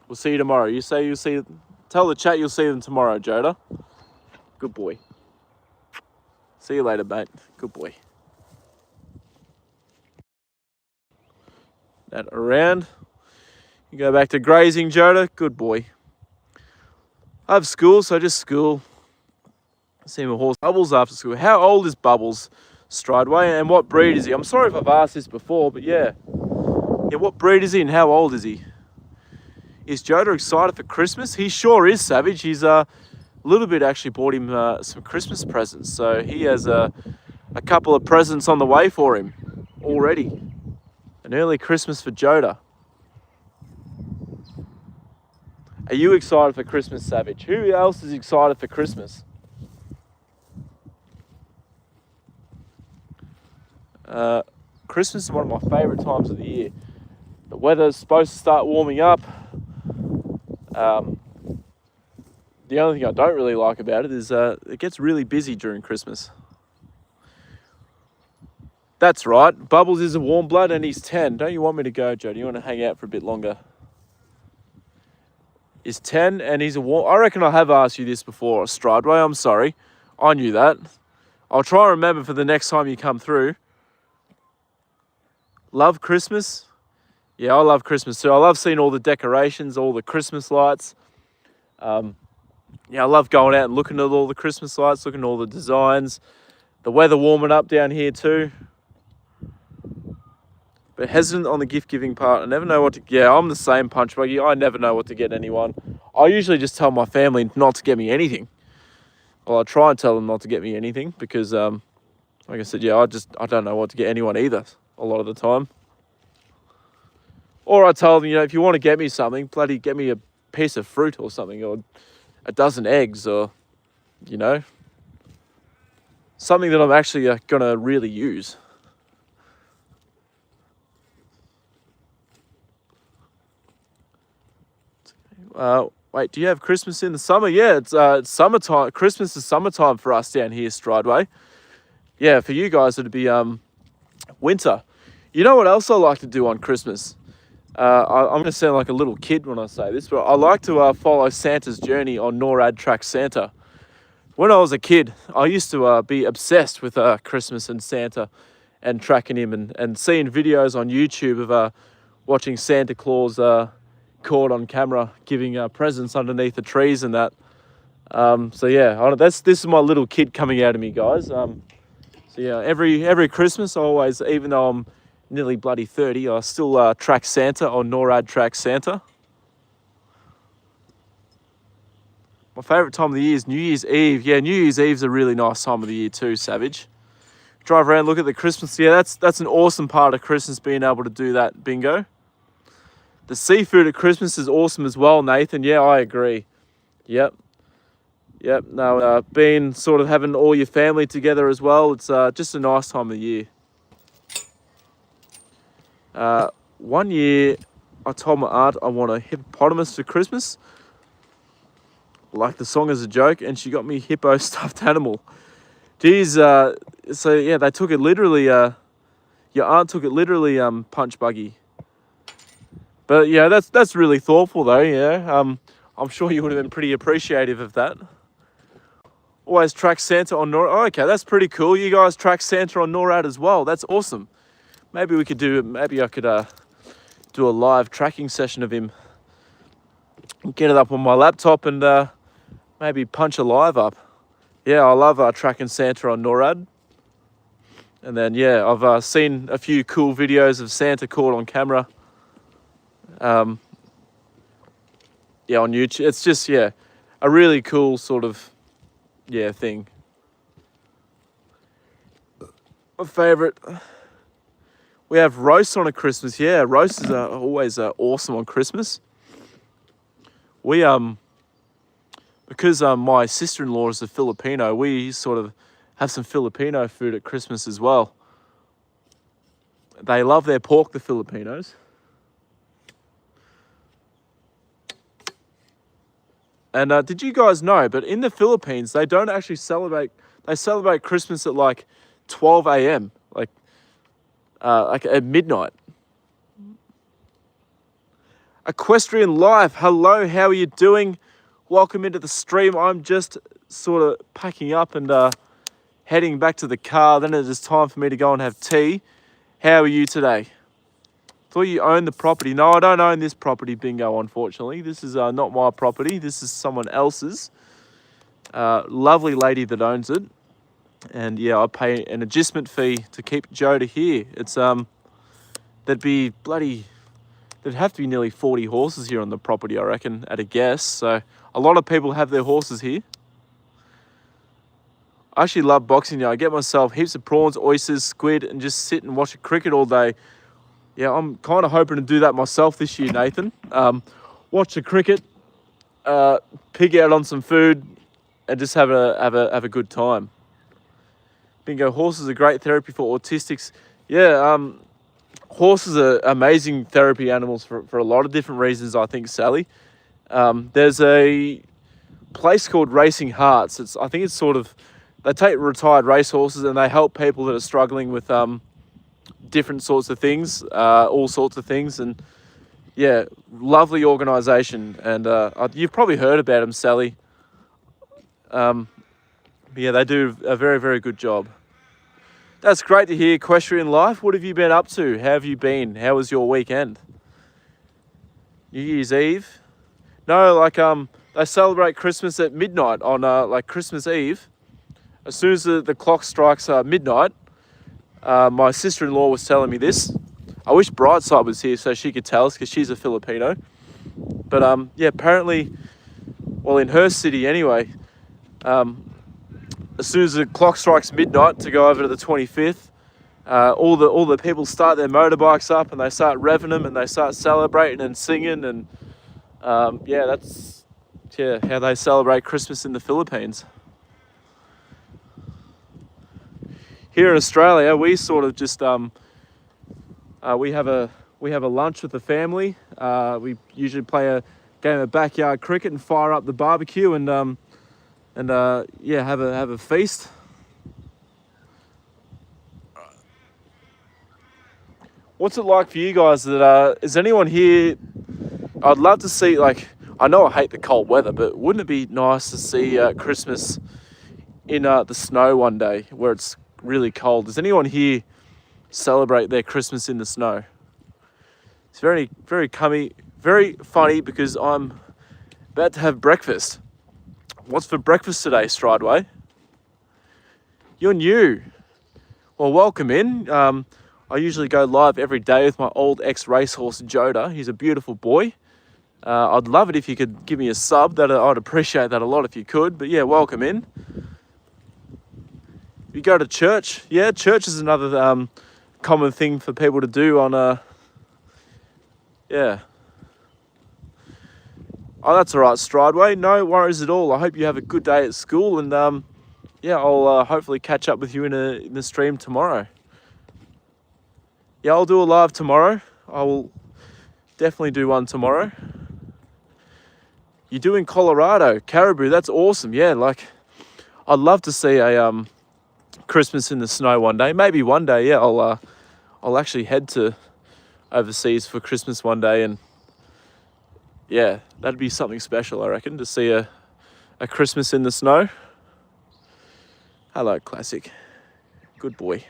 We'll see you tomorrow. You say you'll see... Tell the chat you'll see them tomorrow, Joda. Good boy. See you later, mate. Good boy. That around. You go back to grazing, Joda. Good boy. I have school, so just school. See my horse Bubbles after school. How old is Bubbles, Strideway, and what breed is he? I'm sorry if I've asked this before, but yeah. Yeah, what breed is he and how old is he? Is Joda excited for Christmas? He sure is, Savage. He's a little bit actually bought him some Christmas presents. So he has a couple of presents on the way for him already. An early Christmas for Joda. Are you excited for Christmas, Savage? Who else is excited for Christmas? Christmas is one of my favourite times of the year. The weather's supposed to start warming up. The only thing I don't really like about it is it gets really busy during Christmas. That's right. Bubbles is a warm blood and he's 10. Don't you want me to go, Joe? Do you want to hang out for a bit longer? He's 10 and he's a warm... I reckon I have asked you this before, Strideway. I'm sorry. I knew that. I'll try and remember for the next time you come through. Love Christmas? Yeah, I love Christmas too. I love seeing all the decorations, all the Christmas lights. Yeah, I love going out and looking at all the Christmas lights, looking at all the designs. The weather warming up down here too. But hesitant on the gift-giving part. I never know what to... Yeah, I'm the same, Punch Buggy. I never know what to get anyone. I usually just tell my family not to get me anything. Well, I try and tell them not to get me anything because, like I said, yeah, I don't know what to get anyone either a lot of the time. Or I tell them, you know, if you want to get me something, bloody get me a piece of fruit or something, or a dozen eggs, or, you know, something that I'm actually gonna really use. Wait, do you have Christmas in the summer? Yeah, it's summertime. Christmas is summertime for us down here, Strideway. Yeah, for you guys it'd be winter. You know what else I like to do on Christmas? I'm going to sound like a little kid when I say this, but I like to follow Santa's journey on NORAD Track Santa. When I was a kid, I used to be obsessed with Christmas and Santa and tracking him and seeing videos on YouTube of watching Santa Claus caught on camera giving presents underneath the trees and that. So yeah, this is my little kid coming out of me, guys. So yeah, every Christmas, I always, even though I'm nearly bloody 30, I still track Santa on NORAD Track Santa. My favourite time of the year is New Year's Eve. Yeah, New Year's Eve's a really nice time of the year too, Savage. Drive around, look at the Christmas. Yeah, that's an awesome part of Christmas, being able to do that, bingo. The seafood at Christmas is awesome as well, Nathan. Yeah, I agree. Yep. No, being sort of having all your family together as well, it's just a nice time of the year. One year, I told my aunt I want a hippopotamus for Christmas, like the song as a joke, and she got me hippo stuffed animal. Geez, so yeah, they took it literally, your aunt took it literally, punch buggy. But yeah, that's really thoughtful though, yeah. I'm sure you would have been pretty appreciative of that. Always track Santa on NORAD. Oh, okay, that's pretty cool. You guys track Santa on NORAD as well. That's awesome. Maybe I could do a live tracking session of him. Get it up on my laptop and maybe punch a live up. Yeah, I love tracking Santa on NORAD. And then yeah, I've seen a few cool videos of Santa caught on camera. Yeah, on YouTube. It's just, yeah, a really cool sort of, yeah, thing. My favourite, we have roasts on a Christmas. Yeah, roasts is always awesome on Christmas. We, because my sister-in-law is a Filipino, we sort of have some Filipino food at Christmas as well. They love their pork, the Filipinos. And did you guys know, but in the Philippines, they don't actually celebrate, they celebrate Christmas at like 12 a.m., like at midnight. Equestrian Life, hello, how are you doing? Welcome into the stream. I'm just sort of packing up and heading back to the car. Then it is time for me to go and have tea. How are you today? Thought you owned the property. No, I don't own this property, bingo, unfortunately. This is not my property. This is someone else's. Lovely lady that owns it. And yeah, I pay an adjustment fee to keep Joda here. It's, there'd have to be nearly 40 horses here on the property, I reckon, at a guess. So a lot of people have their horses here. I actually love boxing now. I get myself heaps of prawns, oysters, squid, and just sit and watch cricket all day. Yeah, I'm kind of hoping to do that myself this year, Nathan. Watch the cricket, pig out on some food, and just have a good time. Bingo, horses are great therapy for autistics. Yeah, horses are amazing therapy animals for a lot of different reasons, I think, Sally. There's a place called Racing Hearts. I think it's sort of, they take retired racehorses and they help people that are struggling with different sorts of things, all sorts of things. And yeah, lovely organisation. And you've probably heard about them, Sally. Yeah, they do a very, very good job. That's great to hear, Equestrian Life. What have you been up to? How have you been? How was your weekend? New Year's Eve? No, like they celebrate Christmas at midnight on like Christmas Eve. As soon as the clock strikes midnight, my sister-in-law was telling me this. I wish Brightside was here so she could tell us, because she's a Filipino. But yeah, apparently, well, in her city anyway, as soon as the clock strikes midnight to go over to the 25th, all the people start their motorbikes up and they start revving them and they start celebrating and singing, and yeah, that's how they celebrate Christmas in the Philippines. here in Australia, we sort of just we have a lunch with the family. We usually play a game of backyard cricket and fire up the barbecue and yeah, have a feast. What's it like for you guys? That is anyone here? I'd love to see, like, I know I hate the cold weather, but wouldn't it be nice to see Christmas in the snow one day where it's really cold? Does anyone here celebrate their Christmas in the snow? It's very very funny because I'm about to have breakfast. What's for breakfast today, Strideway? You're new. Well, welcome in. I usually go live every day with my old ex-racehorse, Joda. He's a beautiful boy. I'd love it if you could give me a sub. I'd appreciate that a lot if you could. But yeah, welcome in. You go to church. Yeah, church is another common thing for people to do on yeah. Oh, that's all right, Strideway. No worries at all. I hope you have a good day at school, and yeah, I'll hopefully catch up with you in the stream tomorrow. Yeah, I'll do a live tomorrow. I will definitely do one tomorrow. You do in Colorado, Caribou. That's awesome. Yeah, like I'd love to see a Christmas in the snow one day. Maybe one day. Yeah, I'll actually head to overseas for Christmas one day, and yeah, that'd be something special, I reckon, to see a Christmas in the snow. Hello, Classic. Good boy.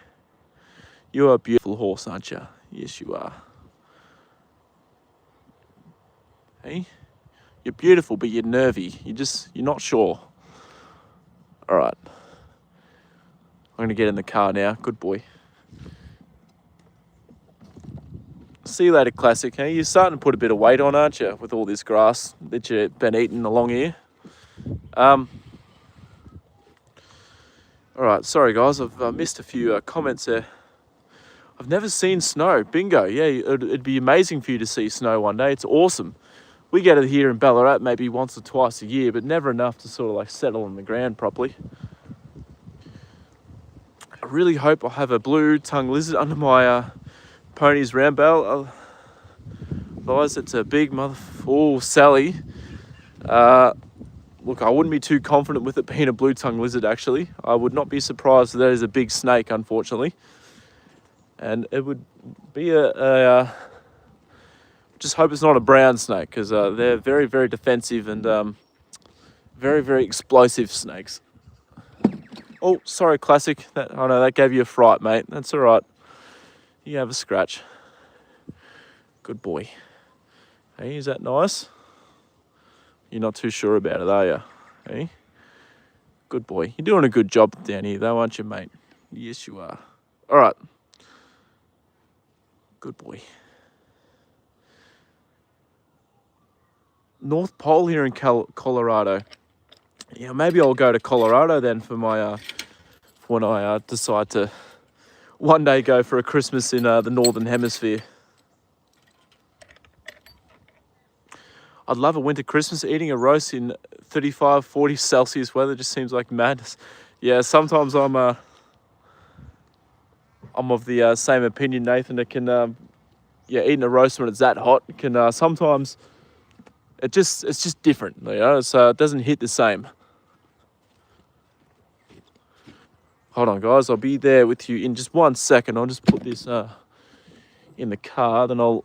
You're a beautiful horse, aren't you? Yes, you are. Hey? You're beautiful, but you're nervy. You're not sure. All right. I'm going to get in the car now. Good boy. See you later, Classic. Hey, you're starting to put a bit of weight on, aren't you, with all this grass that you've been eating along here? All right, sorry guys, I've missed a few comments there. I've never seen snow. Bingo. Yeah, it'd be amazing for you to see snow one day. It's awesome. We get it here in Ballarat maybe once or twice a year, but never enough to sort of like settle on the ground properly. I really hope I'll have a blue tongue lizard under my pony's round bell. Otherwise, it's a big mother... Oh, Sally. Look, I wouldn't be too confident with it being a blue tongue lizard, actually. I would not be surprised if that is a big snake, unfortunately. And it would be just hope it's not a brown snake, because they're very, very defensive and very, very explosive snakes. Oh, sorry, Classic. I know that gave you a fright, mate. That's all right. You have a scratch. Good boy. Hey, is that nice? You're not too sure about it, are you? Hey? Good boy. You're doing a good job down here, though, aren't you, mate? Yes, you are. All right. Good boy. North Pole here in Colorado. Yeah, maybe I'll go to Colorado then for my when I decide to one day go for a Christmas in the Northern Hemisphere. I'd love a winter Christmas. Eating a roast in 35, 40 Celsius weather just seems like madness. Yeah, sometimes I'm of the same opinion, Nathan. It can, yeah, eating a roast when it's that hot can sometimes it's just different, you know. So it doesn't hit the same. Hold on, guys. I'll be there with you in just 1 second. I'll just put this in the car, then I'll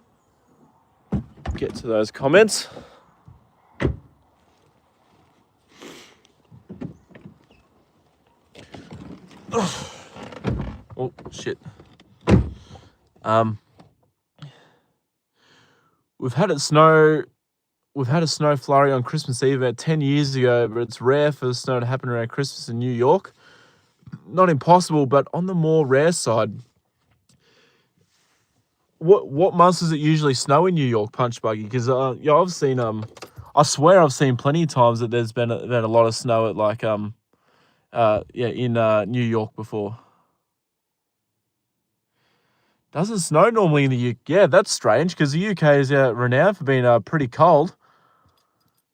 get to those comments. Oh shit. We've had a snow flurry on Christmas Eve about 10 years ago, but it's rare for the snow to happen around Christmas in New York. Not impossible, but on the more rare side. What months does it usually snow in New York, Punch Buggy? Because yeah, I've seen I swear I've seen plenty of times that there's been a lot of snow at like yeah, in New York before. Does it snow normally in the UK? Yeah, that's strange because the UK is renowned for being pretty cold.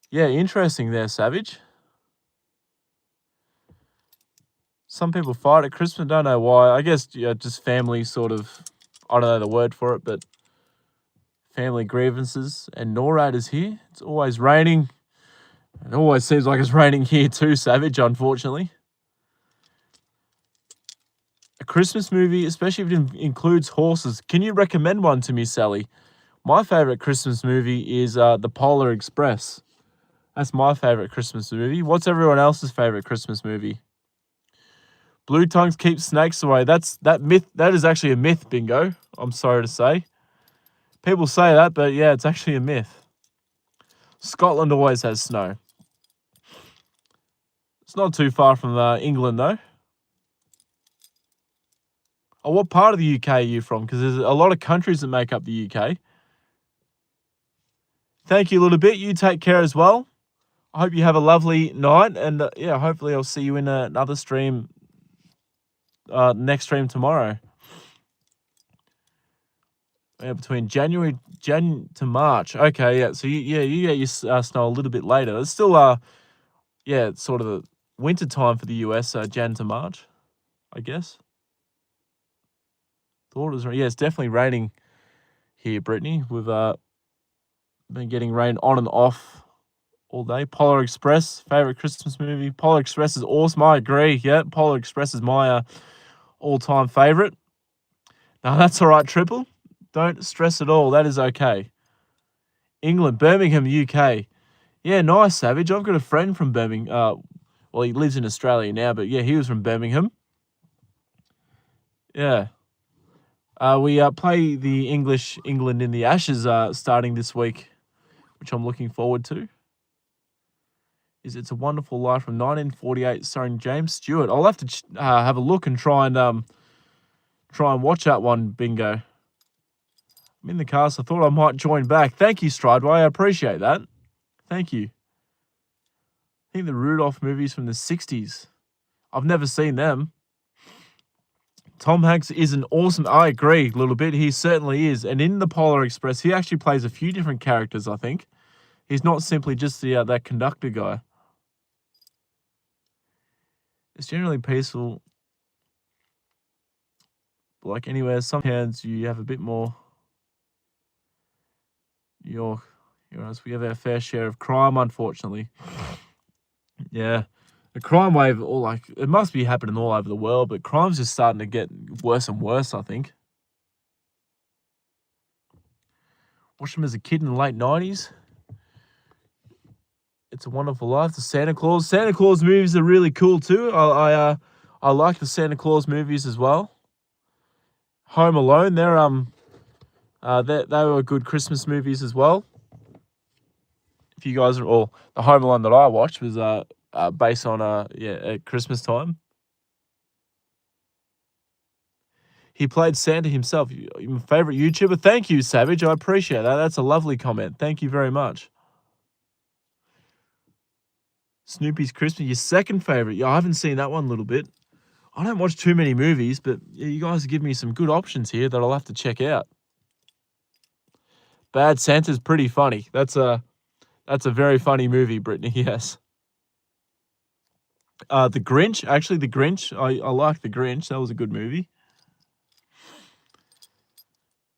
Yeah, interesting there, Savage. Some people fight at Christmas. Don't know why. I guess just family sort of. I don't know the word for it, but family grievances. And NORAD is here. It's always raining. It always seems like it's raining here too, Savage, unfortunately. A Christmas movie, especially if it includes horses. Can you recommend one to me, Sally? My favourite Christmas movie is The Polar Express. That's my favourite Christmas movie. What's everyone else's favourite Christmas movie? Blue tongues keep snakes away. That myth. That is actually a myth, Bingo. I'm sorry to say. People say that, but yeah, it's actually a myth. Scotland always has snow. It's not too far from England, though. Oh, what part of the UK are you from? Because there's a lot of countries that make up the UK. Thank you a little bit. You take care as well. I hope you have a lovely night. And yeah, hopefully I'll see you in another stream, next stream tomorrow. Yeah, between January to March. Okay, yeah. So you get your snow a little bit later. It's still yeah, it's sort of the winter time for the US, Jan to March, I guess. Thought it was, yeah, it's definitely raining here, Brittany. We've been getting rain on and off all day. Polar Express, favorite Christmas movie. Polar Express is awesome. I agree. Yeah, Polar Express is my all-time favorite. No, that's all right, Triple. Don't stress at all. That is okay. England, Birmingham, UK. Yeah, nice, Savage. I've got a friend from Birmingham. Well, he lives in Australia now, but yeah, he was from Birmingham. Yeah. We play the England in the Ashes starting this week, which I'm looking forward to. It's a Wonderful Life from 1948, starring James Stewart. I'll have to have a look and try and watch that one, Bingo. I'm in the car, so I thought I might join back. Thank you, Strideway. I appreciate that. Thank you. I think the Rudolph movies from the 60s. I've never seen them. Tom Hanks is an awesome... I agree a little bit. He certainly is. And in The Polar Express, he actually plays a few different characters, I think. He's not simply just that conductor guy. It's generally peaceful. Like anywhere, sometimes you have a bit more... We have our fair share of crime, unfortunately. Yeah. The crime wave, it must be happening all over the world, but crime's just starting to get worse and worse, I think. Watched them as a kid in the late 90s. It's a Wonderful Life. The Santa Claus. Santa Claus movies are really cool too. I like the Santa Claus movies as well. Home Alone, they were good Christmas movies as well. If you guys the Home Alone that I watched was based on at Christmas time. He played Santa himself. My favorite YouTuber. Thank you, Savage. I appreciate that. That's a lovely comment. Thank you very much. Snoopy's Christmas, your second favorite. Yeah, I haven't seen that one a little bit. I don't watch too many movies, but you guys give me some good options here that I'll have to check out. Bad Santa's pretty funny. That's a very funny movie, Brittany. Yes. The Grinch. Actually, The Grinch. I like The Grinch. That was a good movie.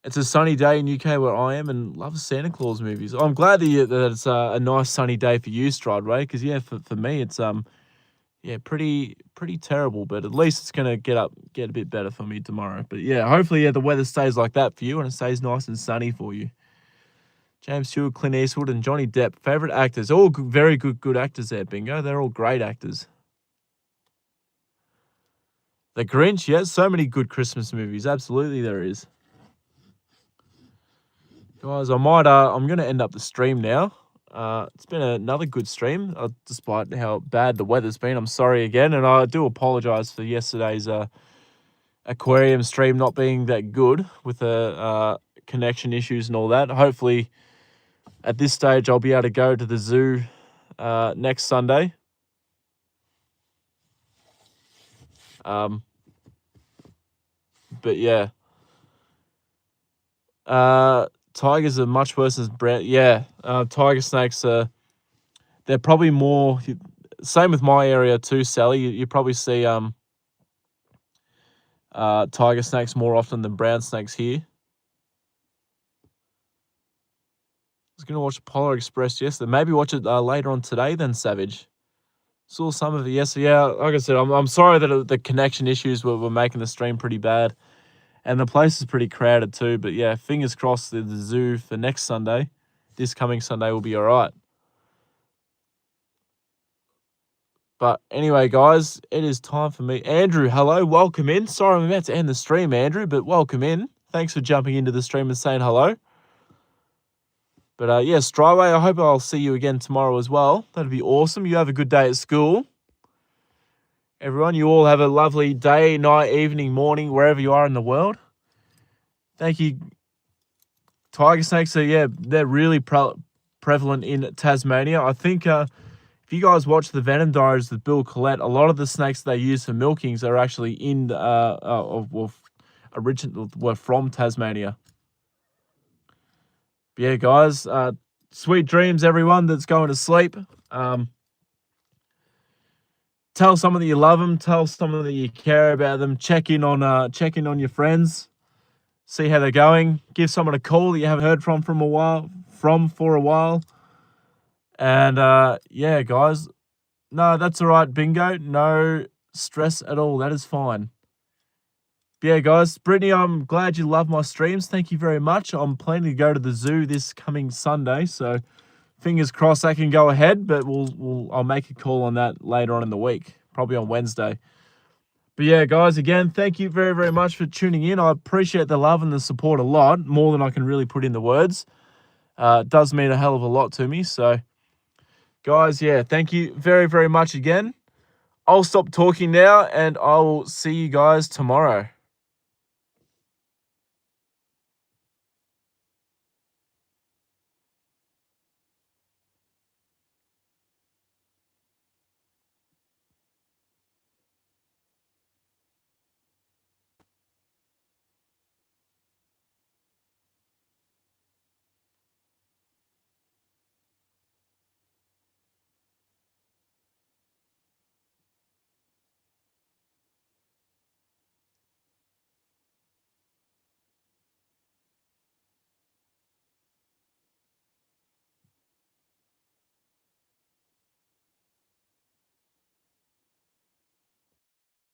It's a sunny day in UK where I am and love Santa Claus movies. I'm glad that it's a nice sunny day for you, Strideway, because yeah, for me it's pretty terrible, but at least it's gonna get a bit better for me tomorrow. But yeah, hopefully the weather stays like that for you and it stays nice and sunny for you. James Stewart, Clint Eastwood, and Johnny Depp, favorite actors. All very good actors there, Bingo. They're all great actors. The Grinch, yes, so many good Christmas movies. Absolutely, there is. Guys, I'm going to end up the stream now. It's been another good stream, despite how bad the weather's been. I'm sorry again, and I do apologise for yesterday's aquarium stream not being that good with the connection issues and all that. Hopefully, at this stage, I'll be able to go to the zoo next Sunday. But yeah. Tigers are much worse than brown. Yeah, tiger snakes are. They're probably more. Same with my area too, Sally. You probably see tiger snakes more often than brown snakes here. I was going to watch Polar Express yesterday. Maybe watch it later on today then, Savage. Saw some of it yesterday. Yeah, like I said, I'm sorry that the connection issues were making the stream pretty bad. And the place is pretty crowded too. But yeah, fingers crossed the zoo for next Sunday, this coming Sunday, will be all right. But anyway, guys, it is time for me. Andrew, hello, welcome in. Sorry I'm about to end the stream, Andrew, but welcome in. Thanks for jumping into the stream and saying hello. But yeah, Stryway, I hope I'll see you again tomorrow as well. That'd be awesome. You have a good day at school. Everyone, you all have a lovely day, night, evening, morning, wherever you are in the world. Thank you. Tiger snakes are, they're really prevalent in Tasmania. I think if you guys watch the Venom Diaries with Bill Collette, a lot of the snakes they use for milkings are actually were from Tasmania. But yeah, guys, sweet dreams, everyone that's going to sleep. Tell someone that you love them. Tell someone that you care about them. Check in on your friends. See how they're going. Give someone a call that you haven't heard from for a while. And yeah, guys. No, that's all right, Bingo. No stress at all. That is fine. But yeah, guys. Brittany, I'm glad you love my streams. Thank you very much. I'm planning to go to the zoo this coming Sunday, so fingers crossed I can go ahead, but I'll make a call on that later on in the week, probably on Wednesday. But yeah, guys, again, thank you very, very much for tuning in. I appreciate the love and the support a lot, more than I can really put into words. It does mean a hell of a lot to me. So, guys, yeah, thank you very, very much again. I'll stop talking now, and I will see you guys tomorrow.